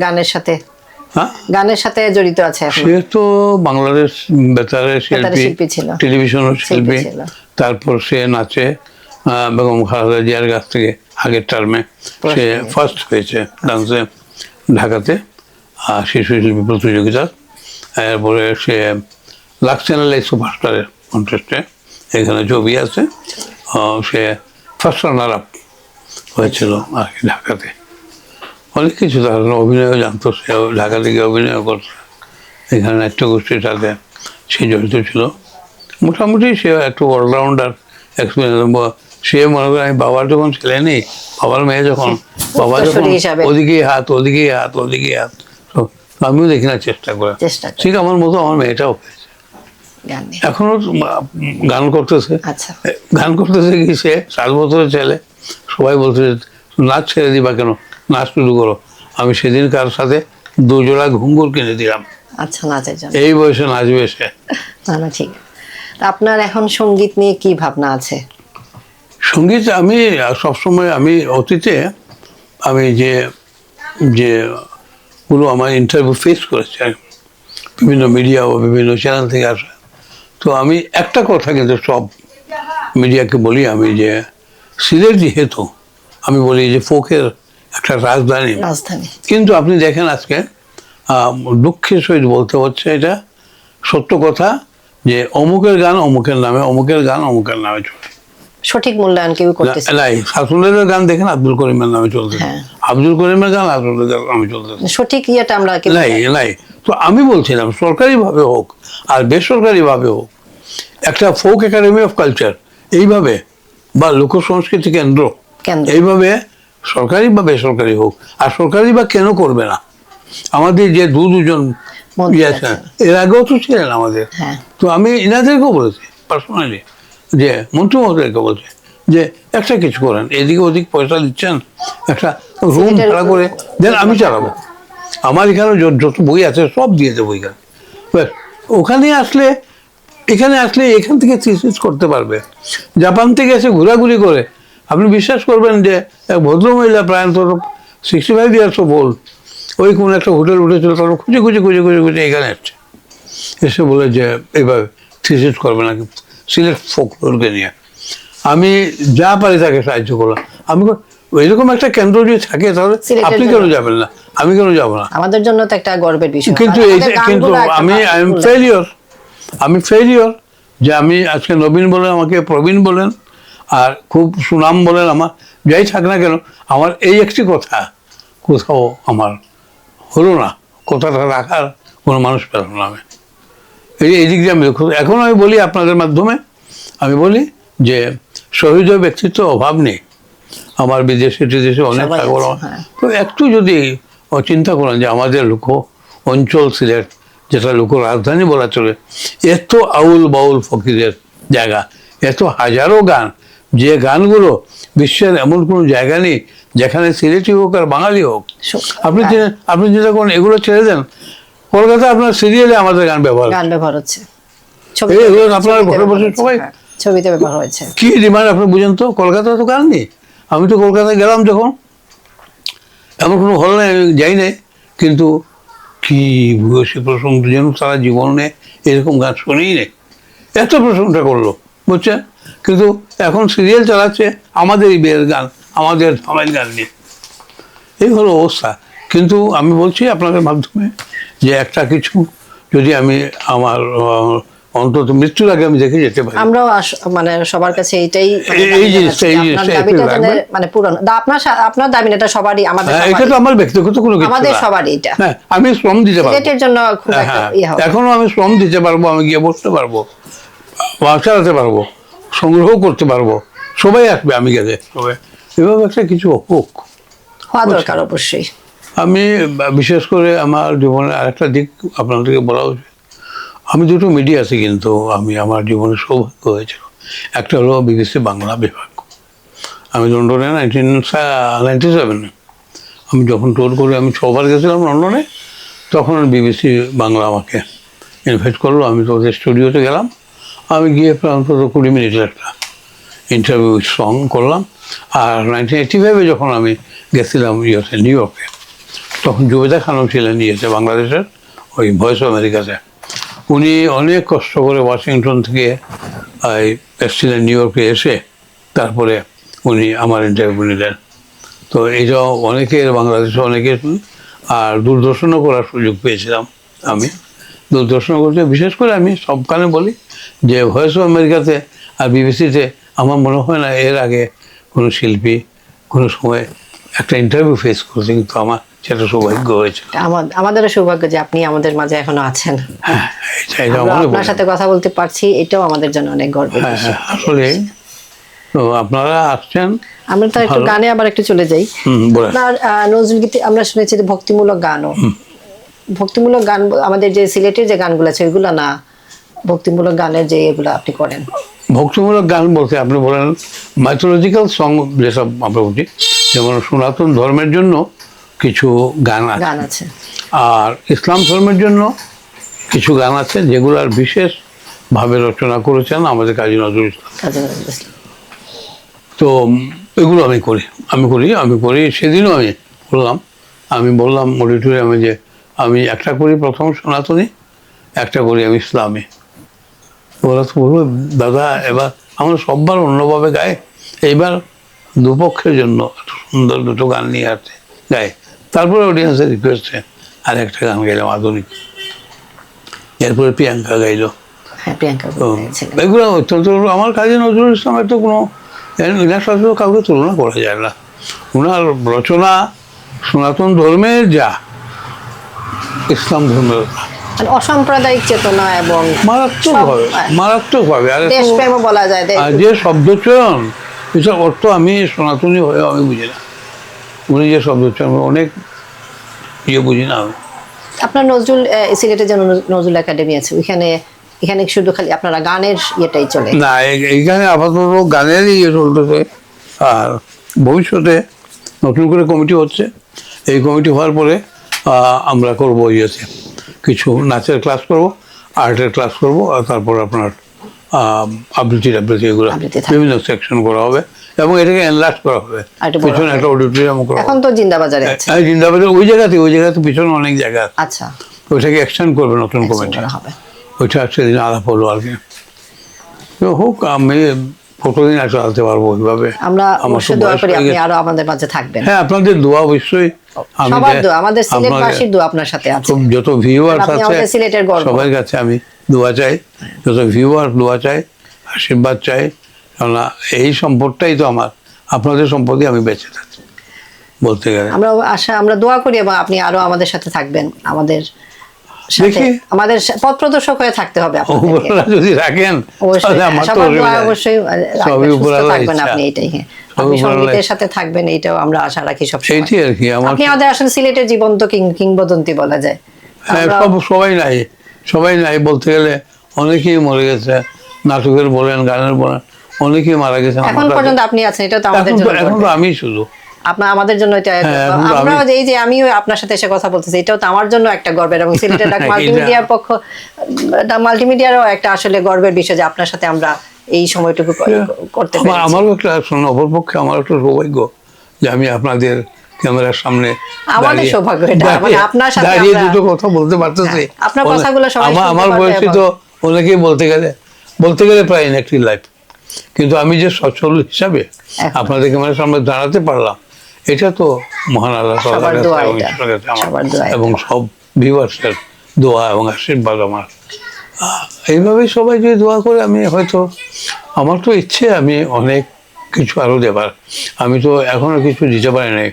গানের সাথে জড়িত আছে? সে তো বাংলাদেশ বেতারের শিল্পী ছিল, টেলিভিশনের শিল্পী, তারপর সে নাচে বেগম খালেদা জিয়ার কাছ থেকে আগের টার্মে সে ফার্স্ট হয়েছে ডান্সে ঢাকাতে শিশু শিল্পী প্রতিযোগিতা। এরপরে সে লাক্স চ্যানেল সুপারস্টারের কন্টেস্টে, এখানে ছবি আছে, সে ফার্স্ট রানার আপ হয়েছিল আর কি ঢাকাতে। অনেক কিছু, তার অভিনয়ও জানতো, সে ঢাকা থেকে অভিনয় করছে, এখানে নাট্যগোষ্ঠীর সাথে সে জড়িত ছিল। মোটামুটি সে একটু অলরাউন্ডার এক্সপিরিয়েন্স। সে মনে করে আমি বাবার যখন ছেলে নেই, বাবার মেয়ে যখন, বাবা যখন ওদিকেই হাত, ওদিকেই হাত, ওদিকেই হাত, আমিও দেখি না চেষ্টা করে, ঠিক আমার মতো আমার মেয়েটাও হয়েছে, এখনো গান করতেছে। গান করতেছে কি, সে 7 বছরের ছেলে, সবাই বলছে নাচ ছেড়ে দিবা কেন, নাচ শুরু করো। আমি সেদিন কার সাথে 2 জোড়া ঘুঙ্গুর কিনে দিলাম, আচ্ছা, নাচের জন্য, এই বয়সে নাচবে সে। ঠিক। আপনার এখন সঙ্গীত নিয়ে কি ভাবনা আছে? সঙ্গীত আমি সবসময়, আমি অতীতে আমি যে গুলো আমার ইন্টারভিউ ফেস করেছি বিভিন্ন মিডিয়া ও বিভিন্ন চ্যানেল থেকে আসা, তো আমি একটা কথা কিন্তু সব মিডিয়াকে বলি, আমি যে সিলেট যেহেতু আমি বলি যে ফোকের একটা রাজধানী, কিন্তু আপনি দেখেন আজকে দুঃখের সহিত বলতে হচ্ছে, এটা সত্য কথা, যে অমুকের গান অমুকের নামে, অমুকের গান অমুকের নামে চলে। সঠিক মূল্যায়ন কেউ করতেছে না। নাই, আসলের গান দেখেন আব্দুল করিমের নামে চলতেছে, হ্যাঁ। আব্দুল করিমের গান আসলের নামে চলতেছে, সঠিক ইয়েটা আমরা কেউ নাই নাই। তো আমি বলছিলাম সরকারি ভাবে হোক আর বেসরকারি ভাবে হোক, একটা ফোক একাডেমি অফ কালচার এইভাবে, বা লোক সংস্কৃতি কেন্দ্র কেন্দ্র। এইভাবে সরকারি বা বেসরকারি হোক। আর সরকারি বা কেন করবে না, আমাদের যে দুজন মন্ত্রী ইয়ে আছেন। আছেন, এর আগেও তো ছিলেন আমাদের। হ্যাঁ। তো আমি এনাদেরকেও বলেছি পার্সোনালি, যে মন্ত্রী মহোদয়কে বলছি যে একটা কিছু করেন, এদিকে ওদিক পয়সা দিচ্ছেন, একটা রুম সিলেটের ভাড়া করে দেন, আমি চালাবো। আমার এখানে যত বই আছে সব দিয়ে দেবো এখানে। ব্যাস, ওখানে আসলে এখানে আসলে এখান থেকে থিসিস করতে পারবে। জাপান থেকে এসে ঘোরাঘুরি করে আপনি বিশ্বাস করবেন যে এক ভদ্রমহিলা প্রায় 65 ইয়ার্স অফ ওল্ড, ওই কোন একটা হোটেল উঠেছিল, তারপর খুঁজে খুঁজে খুঁজে খুঁজে খুঁজে এখানে আসছে, এসে বলে যে এইভাবে থিসিস করবে নাকি সিলেট ফোকলোরকে নিয়ে। আমি যা পারি তাকে সাহায্য করলাম। আমি এরকম একটা কেন্দ্র যদি থাকে তাহলে সিলেটের আপনি কেন যাবেন না, আমি কেন যাবো না? আমাদের জন্য তো একটা গর্বের বিষয়। কিন্তু আর এই আমাদের কিন্তু গানগুলো একটা আমি আই এম ভালো। ফেলিওর, আমি ফেলিওর যে আমি আজকে নবীন বলেন, আমাকে প্রবীণ বলেন, আর খুব সুনাম বলেন, আমার যাই থাক না কেন, আমার এই একটি কথা কোথাও আমার হলো না, কথাটা রাখার কোনো মানুষ পেলাম না। আমি এই দিক দিয়ে আমি এখন আমি বলি আপনাদের মাধ্যমে, আমি বলি যে শহীদ ব্যক্তিত্ব অভাব নেই, আমার বিদেশে টিদেশে অনেক সবাই সাগর। আছে, হ্যাঁ। তো একটু যদি চিন্তা করেন যে আমাদের লোক অঞ্চল সিলেট, যেটা লোক রাজধানী বলা চলে, এত আউল বাউল ফকিরের জায়গা, এত হাজারো গান, যে গানগুলো বিশ্বের এমন কোনো জায়গা নেই যেখানে সিলেটি হোক আর বাঙালি হোক। আপনি যেটা করেন এগুলো ছেড়ে দেন, কলকাতা আপনার সিরিয়ালে আমাদের গান ব্যবহার, গান ব্যবহার হচ্ছে, এগুলো আপনার ঘরে বসে সবাই ছবিতে ব্যবহার হয়েছে। কি ডিমান্ড আপনি বুঝেন তো? কলকাতা তো গান নেই। আমি তো কলকাতায় গেলাম যখন, এমন কোনো হল নাই, আমি যাই নাই, কিন্তু কি ভূয়সী প্রশংসা, যেন তারা জীবনে এরকম গান শুনেই নেই, এত প্রশংসা করলো, বুঝছেন? কিন্তু এখন সিরিয়াল চালাচ্ছে আমাদের এই বিয়ের গান, আমাদের ধামাইল গান নিয়ে, এই হলো অবস্থা। কিন্তু আমি বলছি আপনাদের মাধ্যমে যে একটা কিছু যদি আমি আমার অন্তত মৃত্যুর আগে আমি দেখে যেতে পারি। আমরাও মানে সবার কাছে এইটাই এই জিনিসটা মানে পূরণ আপনার দাবি এটা সবারই, আমাদের এটা তো আমার ব্যক্তিগত কোনো কিছু আমাদের না। সবারই এটা। হ্যাঁ, আমি শ্রম দিতে পারবো, সিলেটের জন্য খুব একটা ইয়ে হবে। এখনো আমি শ্রম দিতে পারবো, আমি গিয়ে বসতে পারবো, চালাতে পারবো, সংগ্রহ করতে পারবো, সবাই আসবে আমি গেলে, সবাই এভাবে একটা কিছু হোক, হওয়া দরকার অবশ্যই। আমি বিশেষ করে আমার জীবনের আরেকটা দিক আপনাদেরকে বলা উচিত, আমি দুটো মিডিয়া আছি, কিন্তু আমি আমার জীবনে সৌভাগ্য হয়েছিল, একটা হলো বিবিসি বাংলা বিভাগ। আমি লন্ডনে 1997 আমি যখন টোর করে আমি 6 বার গেছিলাম লন্ডনে, তখন বিবিসি বাংলা আমাকে ইনভাইট করলো, আমি তো ওদের স্টুডিওতে গেলাম, আমি গিয়ে প্রায় অন্তত 20 মিনিটের একটা ইন্টারভিউ সং করলাম। আর 1985 যখন আমি গেছিলাম নিউ ইয়র্কে, তখন জুবেদা খানম ছিলেন বাংলাদেশের ওই ভয়েস অফ আমেরিকাতে। উনি অনেক কষ্ট করে ওয়াশিংটন থেকে এসেছিলেন নিউ ইয়র্কে, এসে তারপরে উনি আমার ইন্টারভিউ নিলেন। তো এইটাও অনেকের বাংলাদেশে অনেকের, আর দূরদর্শনও করার সুযোগ পেয়েছিলাম আমি। দূরদর্শন করতে বিশেষ করে আমি সবখানে বলি যে ভয়েস অফ আমেরিকাতে আর বিবিসিতে আমার মনে হয় না এর আগে কোনো শিল্পী কোনো সময় একটা ইন্টারভিউ ফেস করছে, কিন্তু আমার সেটা সৌভাগ্য হয়েছিল। আমাদেরও সৌভাগ্য যে আপনি আমাদের মাঝে এখনো আছেন, হ্যাঁ, এটা আপনার সাথে কথা বলতে পারছি, এটাও আমাদের জন্য অনেক গর্বের বিষয়। আসলে তো আপনারা আসছেন। আমরা তো একটু গানে আবার একটু চলে যাই। আপনার নজরুলগীতি আমরা শুনেছি যে ভক্তিমূলক গানও, ভক্তিমূলক গান আমাদের যে সিলেটের যে গানগুলো আছে ওইগুলো না, ভক্তিমূলক গানের যে এগুলো আপনি করেন। ভক্তিমূলক গান বলতে আপনি বলেন মাইথোলজিক্যাল সং, যেসব আমরা বলছি, যেমন সনাতন ধর্মের জন্য কিছু গান আছে, আর ইসলাম ধর্মের জন্য কিছু গান আছে যেগুলার বিশেষভাবে রচনা করেছেন আমাদের কাজী নজরুল ইসলাম। তো এগুলো আমি করি সেদিনও আমি বললাম অডিটোরিয়ামে যে আমি একটা করি প্রথম সনাতনী, একটা করি আমি ইসলামী। ওরা তো বলবো দাদা এবার আমরা সববার অন্যভাবে গায়ে, এইবার দুপক্ষের জন্য এত সুন্দর দুটো গান নিয়ে আসছে গায়ে। তারপরে অডিয়েন্সের রিকোয়েস্টে আর একটা গান গাইলাম আধুনিক, এরপরে প্রিয়াঙ্কা গাইলো। হ্যাঁ, প্রিয়াঙ্কা। এগুলো অত্যন্ত, আমার কাজী নজরুল ইসলামের তো কোনো এনার সাথে তো কাউকে তুলনা করা যায় না। ওনার রচনা সনাতন ধর্মের যা, ইসলাম ধর্মের তা। মানে অসাম্প্রদায়িক চেতনা এবং মারাত্মকভাবে মারাত্মকভাবে। আর দেশপ্রেমও বলা যায়। আর যে শব্দচয়ন, এসব অর্থ আমি সনাতনী হয়েও আমি বুঝি না। উনি যে শব্দচয়ন অনেক বুঝি না আমি। আপনার নজরুল সিলেটে যে নজরুল একাডেমি আছে, এখানে শুধু খালি আপনারা গানের ইয়েটাই চলে? না, এইখানে আপাতত গানেরই ইয়ে চলতেছে। আর ভবিষ্যতে নতুন করে কমিটি হচ্ছে। এই কমিটি হওয়ার পরে আমরা করবো ইয়েতে কিছু নাচের ক্লাস করব, আর্টের ক্লাস করব, আর তারপর আপনার আবৃত্তি এগুলো বিভিন্ন সেকশন করা হবে এবং এটাকে এনলার্জ করা হবে। পিছনে একটা অডিটোরিয়াম করা এখন তো জিন্দাবাজারে আছে। জিন্দাবাজার ওই জায়গাতে পিছনে অনেক জায়গা আছে। আচ্ছা, ওইটাকে এক্সটেন্ড করবে নতুন কমিটি হবে। ওইটা সেদিন আলাপ হলো আর কি। তো হোক, আমি কতদিন আর চালাতে পারবো ওইভাবে। আমরা অবশ্যই দোয়া করি আপনি আরো আমাদের মাঝে থাকবেন। হ্যাঁ, আপনাদের দোয়া অবশ্যই। সবার দোয়া, আমাদের সিলেটবাসীর দোয়া আপনার সাথে আছে। যত ভিউয়ার্স আপনি আছে আমাদের সিলেটের গর্ব। সবার কাছে আমি দোয়া চাই, যত ভিউয়ার দোয়া চাই, আশীর্বাদ চাই। কেননা এই সম্পদটাই তো আমার, আপনাদের সম্পদই আমি বেঁচে থাকি বলতে গেলে। আমরা দোয়া করি এবং আপনি আরো আমাদের সাথে থাকবেন, আমাদের সাথে আমাদের পথ প্রদর্শক হয়ে থাকতে হবে আপনাদেরকে। উপরওয়ালা যদি রাখেন তাহলে আমার তো অবশ্যই সবই উপরওয়ালা থাকবেন আপনি। এটাই, হ্যাঁ, আপনি সঙ্গীতের সাথে থাকবেন, এইটাও আমরা আশা রাখি সব সময়। এইটাই আর কি। আপনি আমাদের আসলে সিলেটের জীবন্ত কিংবদন্তি বলা যায়। হ্যাঁ, সবাই নাই বলতে গেলে। অনেকেই মরে গেছে, নাটকের বলেন, গানের বলেন, অনেকেই মারা গেছে। এখন পর্যন্ত আপনি আছেন, এটা তো আমাদের জন্য। এখন তো আমি শুধু আমাদের জন্য এটা, আমরা এই যে আমিও আপনার সাথে এসে কথা বলতেছি, এটাও তো আমার জন্য একটা গর্বের, এবং সিলেটের মাল্টিমিডিয়ার মাল্টিমিডিয়ারও একটা আসলে গর্বের বিষয় যে আপনার সাথে আমরা এই সময়টুকু করতে পেরেছি। আমারও একটা অপরপক্ষে আমার একটা সৌভাগ্য যে আমি আপনাদের ক্যামেরার সামনে আমাদের সৌভাগ্য এটা, মানে আপনার সাথে দাঁড়িয়ে দুটো কথা বলতে পারতেছি। আপনার কথাগুলো সবাই আমার বয়সী তো অনেকেই বলতে গেলে প্রায় ইনঅ্যাক্টিভ লাইফ, কিন্তু আমি যে সচ্ছল হিসাবে আপনাদের ক্যামেরার সামনে দাঁড়াতে পারলাম, এটা তো মহান আল্লাহ এবং সব ভিউয়ার্সের দোয়া এবং আশীর্বাদ আমার। এইভাবেই সবাই যদি দোয়া করে, আমি হয়তো, আমার তো ইচ্ছে আমি অনেক কিছু আরও দেবার। আমি তো এখনও কিছু দিতে পারি নাই।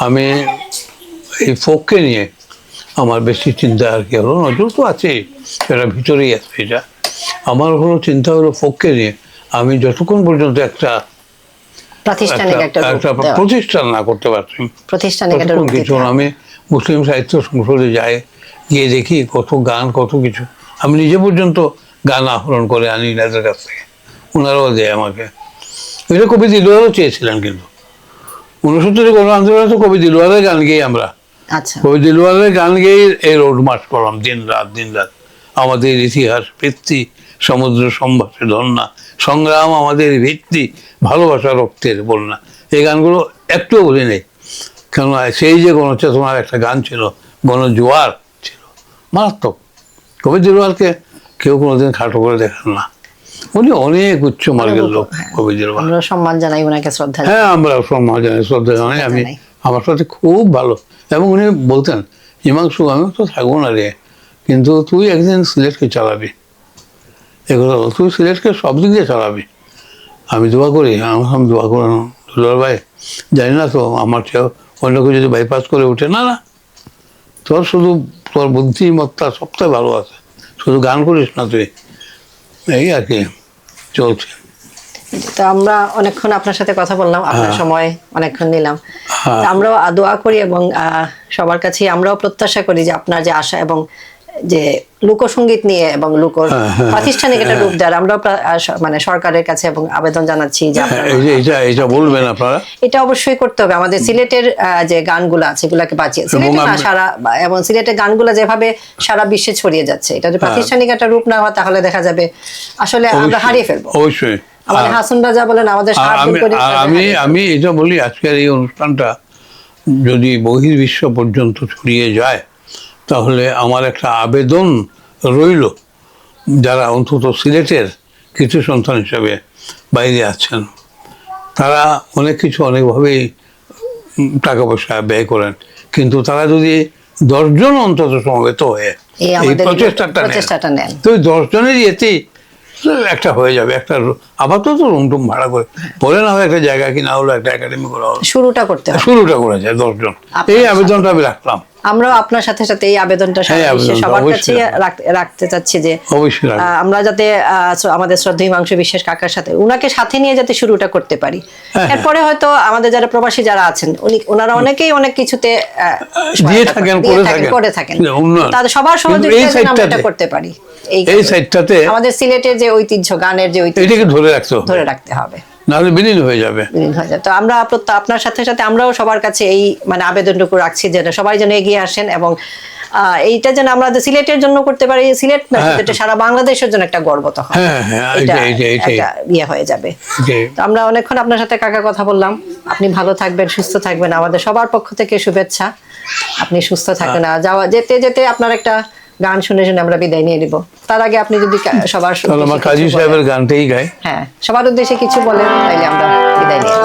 আমি এই ফোককে নিয়ে আমার বেশি চিন্তা আর কি হলো। নজরুল তো আছেই, এটা ভিতরেই আছে। এটা আমার হলো চিন্তা হলো ফোককে নিয়ে আমি যতক্ষণ পর্যন্ত একটা প্রতিষ্ঠান না করতে পারছি, কিছু আমি মুসলিম সাহিত্য সংসদে যাই, গিয়ে দেখি কত গান, কত কিছু। আমি নিজে পর্যন্ত গান আহরণ করে আনি এনাদের কাছ থেকে, ওনারাও দেয় আমাকে। এটা কবি দিলওয়ারও চেয়েছিলেন, কিন্তু 69 গণ আন্দোলনে তো কবি দিলওয়ারের গান গেয়ে আমরা, কবি দিলওয়ারের গান গেয়ে এই রোড মার্চ করলাম দিন রাত। আমাদের ইতিহাস ভিত্তি, সমুদ্র সম্ভাষে ধন্যা, সংগ্রাম আমাদের ভিত্তি, ভালোবাসা রক্তের বন্যা। এই গানগুলো একটুও বলি নেই, কেন সেই যে গণচেতনার একটা গান ছিল, গণজোয়ার ছিল, মারাত্মক। কবি দিলওয়ারকে কেউ কোনোদিন খাটো করে দেখেন না। উনি অনেক উচ্চ মার্গের লোক, কবি দিলওয়ার। আমরা সম্মান জানাই ওনাকে, শ্রদ্ধা। হ্যাঁ, আমরা সম্মান জানাই, শ্রদ্ধা জানাই। আমি আমার সাথে খুব ভালো, এবং উনি বলতেন, হিমাংশু আমি তো থাকবো না রে, কিন্তু তুই একদিন সিলেটকে চালাবি। এগুলো তুই সিলেটকে সব দিক দিয়ে চালাবি। আমি দোয়া করি, আমি দোয়া করেন দুলার ভাই, জানি না তো আমার চেয়েও অন্য কেউ যদি বাইপাস করে উঠে। না, তোর বুদ্ধিমত্তা সবথেকে ভালো আছে, শুধু গান করিস না তুই। এই আর কি চলছে। তো আমরা অনেকক্ষণ আপনার সাথে কথা বললাম, আপনার সময় অনেকক্ষণ নিলাম। আমরাও দোয়া করি এবং সবার কাছে আমরাও প্রত্যাশা করি যে আপনার যে আশা এবং যে লোকসঙ্গীত নিয়ে এবং প্রাতিষ্ঠানিক একটা রূপ দেওয়ার, আমরা মানে সরকারের কাছে এবং আবেদন জানাচ্ছি যে এটা বলবেন আপনারা, এটা অবশ্যই করতে হবে। আমাদের সিলেটের যে গানগুলো আছে এগুলাকে বাঁচিয়ে, সারা এবং সিলেটের গানগুলো যেভাবে সারা বিশ্বে ছড়িয়ে যাচ্ছে, এটা যদি প্রাতিষ্ঠানিক একটা রূপ না হয় তাহলে দেখা যাবে আসলে আমরা হারিয়ে ফেলবো। অবশ্যই আমাদের হাসন রাজা বলেন, আমাদের আমি এটা বলি, আজকের এই অনুষ্ঠানটা যদি বহির্বিশ্ব পর্যন্ত ছড়িয়ে যায়, তাহলে আমার একটা আবেদন রইল, যারা অন্তত সিলেটের কিছু সন্তান হিসাবে বাইরে আছেন, তারা অনেক কিছু অনেকভাবেই টাকা পয়সা ব্যয় করেন, কিন্তু তারা যদি 10 জন অন্তত সমবেত হয়ে এই প্রচেষ্টাটা নেন, তো 10 জনেরই এতেই একটা হয়ে যাবে, একটা আপাতত রুম টুম ভাড়া করে পরে না হয় একটা জায়গা কিনা হলো, একটা একাডেমি করা হলো, শুরুটা করতে হবে। শুরুটা করা যায় 10 জন। এই আবেদনটা আমি রাখলাম। আমরাও আপনার সাথে সাথে এই আবেদনটা সারা হ্যাঁ, বিশ্বে আবেদনটা সবার অবশ্যই কাছে রাখতে চাচ্ছি যে অবশ্যই রাখবো। আমরা যাতে আমাদের শ্রদ্ধেয় হিমাংশু বিশ্বাস কাকার সাথে উনাকে সাথে নিয়ে যাতে শুরুটা করতে পারি। এরপরে হয়তো আমাদের যারা প্রবাসী যারা আছেন ওনারা অনেকেই অনেক কিছুতে দিয়ে থাকেন, করে থাকেন, উন্নয়ন। তাদের সবার সহযোগিতায় যেন আমরা এটা করতে পারি। এই সাইডটাতে আমাদের সিলেটের যে ঐতিহ্য, গানের যে ঐতিহ্য, এটাকে ধরে রাখতে হবে, হবে, নাহলে বিলীন হয়ে যাবে। তো আমরা আপনার সাথে সাথে আমরাও সবার কাছে এই মানে আবেদনটুকু রাখছি যে সবাই যেন এগিয়ে আসেন এবং এইটা যেন আমরা সিলেটের জন্য করতে পারি, সিলেট না এটা সারা বাংলাদেশের জন্য একটা গর্ব তখন এটা ইয়ে হয়ে যাবে। তো আমরা অনেকক্ষণ আপনার সাথে কাকা কথা বললাম। আপনি ভালো থাকবেন, সুস্থ থাকবেন, আমাদের সবার পক্ষ থেকে শুভেচ্ছা। আপনি সুস্থ থাকবেন। যেতে যেতে আপনার একটা গান শুনে শুনে আমরা বিদায় নিয়ে নিব। তার আগে আপনি যদি সবার কাজী সাহেবের গানটাই গাই। হ্যাঁ, সবার উদ্দেশ্যে কিছু বলেন, তাইলে আমরা বিদায় নিয়ে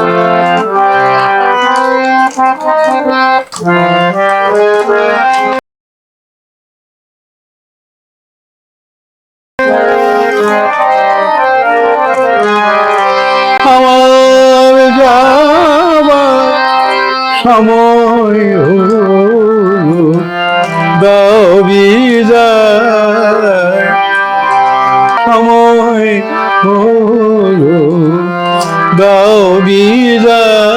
আমার যাবার সময় হলো, দাও বিদায়। সময় হলো, দাও বিদায়।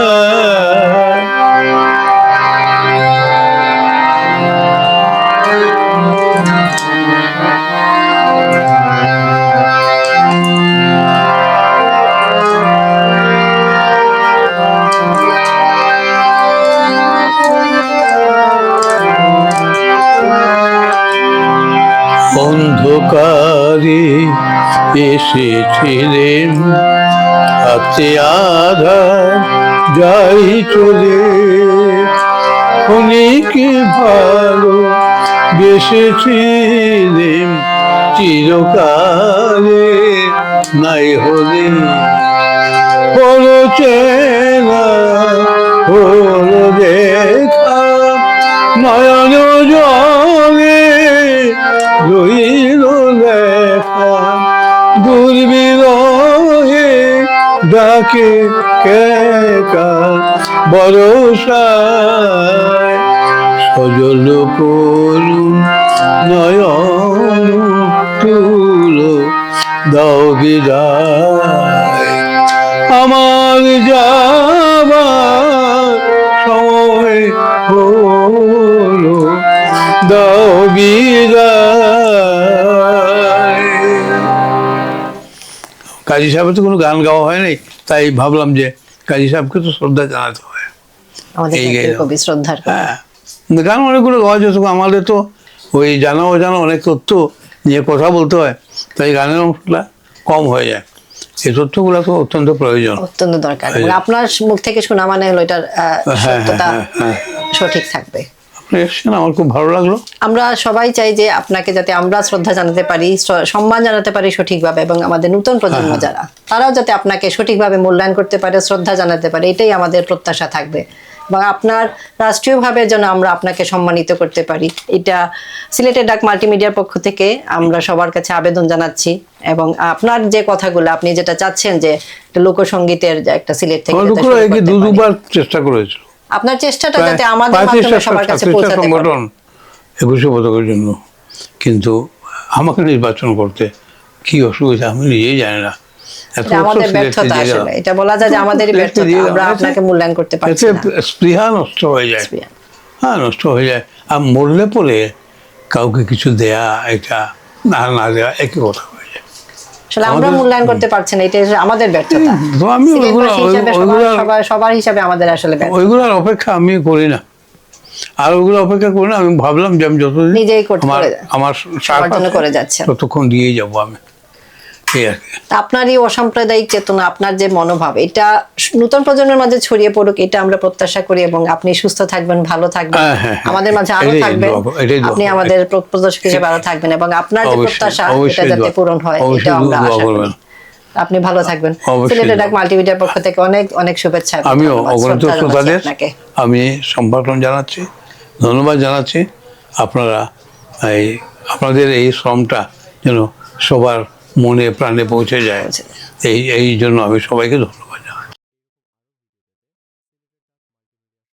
অন্ধকারে এসেছিলেন, হাতে আধার যাই চলে, অনেক ভালো বেসেছিলেন, চিরকালে নাই হলে হলো চেনা, হলো দেখা, নয়ন জলে রইল লেখা, দুর্বিরহে ডাকে কেকা বরসায়, সজল করুন নয়ন তুলো, দাও বিদায়। আমার যাবার সময় হলো, দাও বিদায়। কাজী সাহেবের তো কোনো গান গাওয়া হয় নাই, তাই ভাবলাম যে কাজী সাহেবকে তো শ্রদ্ধা জানাতে হয়। হ্যাঁ, গান অনেকগুলো গাওয়া যেত, আমাদের তো ওই জানা অজানা অনেক তথ্য নিয়ে কথা বলতে হয়, তাই গানের অংশটা কম হয়ে যায়। এই তথ্যগুলো তো অত্যন্ত প্রয়োজন, অত্যন্ত দরকার। আপনার মুখ থেকে শোনা মানে হলো এটার সত্যতা সঠিক থাকবে। আমার খুব ভালো লাগলো। আমরা সবাই চাই যে আপনাকে যাতে আমরা শ্রদ্ধা জানাতে পারি, সম্মান জানাতে পারি সঠিকভাবে, এবং আমাদের নতুন প্রজন্ম যারা তারাও যাতে আপনাকে সঠিকভাবে মূল্যায়ন করতে পারে, শ্রদ্ধা জানাতে পারে, এটাই আমাদের প্রত্যাশা থাকবে। এবং আপনার রাষ্ট্রীয়ভাবে যেন আমরা আপনাকে সম্মানিত করতে পারি, এটা সিলেটের ডাক মাল্টিমিডিয়ার পক্ষ থেকে আমরা সবার কাছে আবেদন জানাচ্ছি। এবং আপনার যে কথাগুলো আপনি যেটা চাচ্ছেন যে লোকসঙ্গীতের একটা সিলেট থেকে দুবার চেষ্টা করেছিল, আপনার চেষ্টাটা যাতে আমাদের মাধ্যমে সবার কাছে পৌঁছাতে পারে। 21 পদকের জন্য, কিন্তু আমাকে নির্বাচন করতে কি অসুবিধা আমি নিজেই জানি না। আমাদের ব্যর্থতা, আসলে এটা বলা যায় যে আমাদেরই ব্যর্থতা, আমরা আপনাকে মূল্যায়ন করতে পারছি না। স্পৃহা নষ্ট হয়ে যায়, হ্যাঁ নষ্ট হয়ে যায়। আর মরলে পরে কাউকে কিছু দেয়া, এটা না দেয়া একই কথা হয়ে যায়। আসলে আমরা মূল্যায়ন করতে পারছি না, এটা আমাদের ব্যর্থতা। আমি সবার হিসাবে আমাদের আসলে ওইগুলোর অপেক্ষা আমি করি না, আর ওইগুলো অপেক্ষা করি না। আমি ভাবলাম যে আমি যতদিন নিজেই আমার জন্য করে যাচ্ছে ততক্ষণ দিয়েই যাবো আমি। আপনার এই অসাম্প্রদায়িক চেতনা, আপনার যে মনোভাব, এটা নতুন প্রজন্মের মাঝে ছড়িয়ে পড়ুক, এটা আমরা প্রত্যাশা করি। এবং আপনি সুস্থ থাকবেন, ভালো থাকবেন, আমাদের মাঝে আরো থাকবেন, আপনি আমাদের প্রদর্শক হিসেবে আরো থাকবেন, এবং আপনার যে প্রত্যাশা এটা যাতে পূরণ হয়, এটা আমরা আশা করি। আপনি ভালো থাকবেন। সিলেটের ডাক মাল্টিমিডিয়ার পক্ষ থেকে অনেক অনেক শুভেচ্ছা। আমিও অগণিত শ্রোতাদের আমি সম্ভাষণ জানাচ্ছি, ধন্যবাদ জানাচ্ছি। আপনারা আপনাদের এই শ্রমটা যেন সবার মনে প্রাণে পৌঁছে যায়, এই জন্য আমি সবাইকে ধন্যবাদ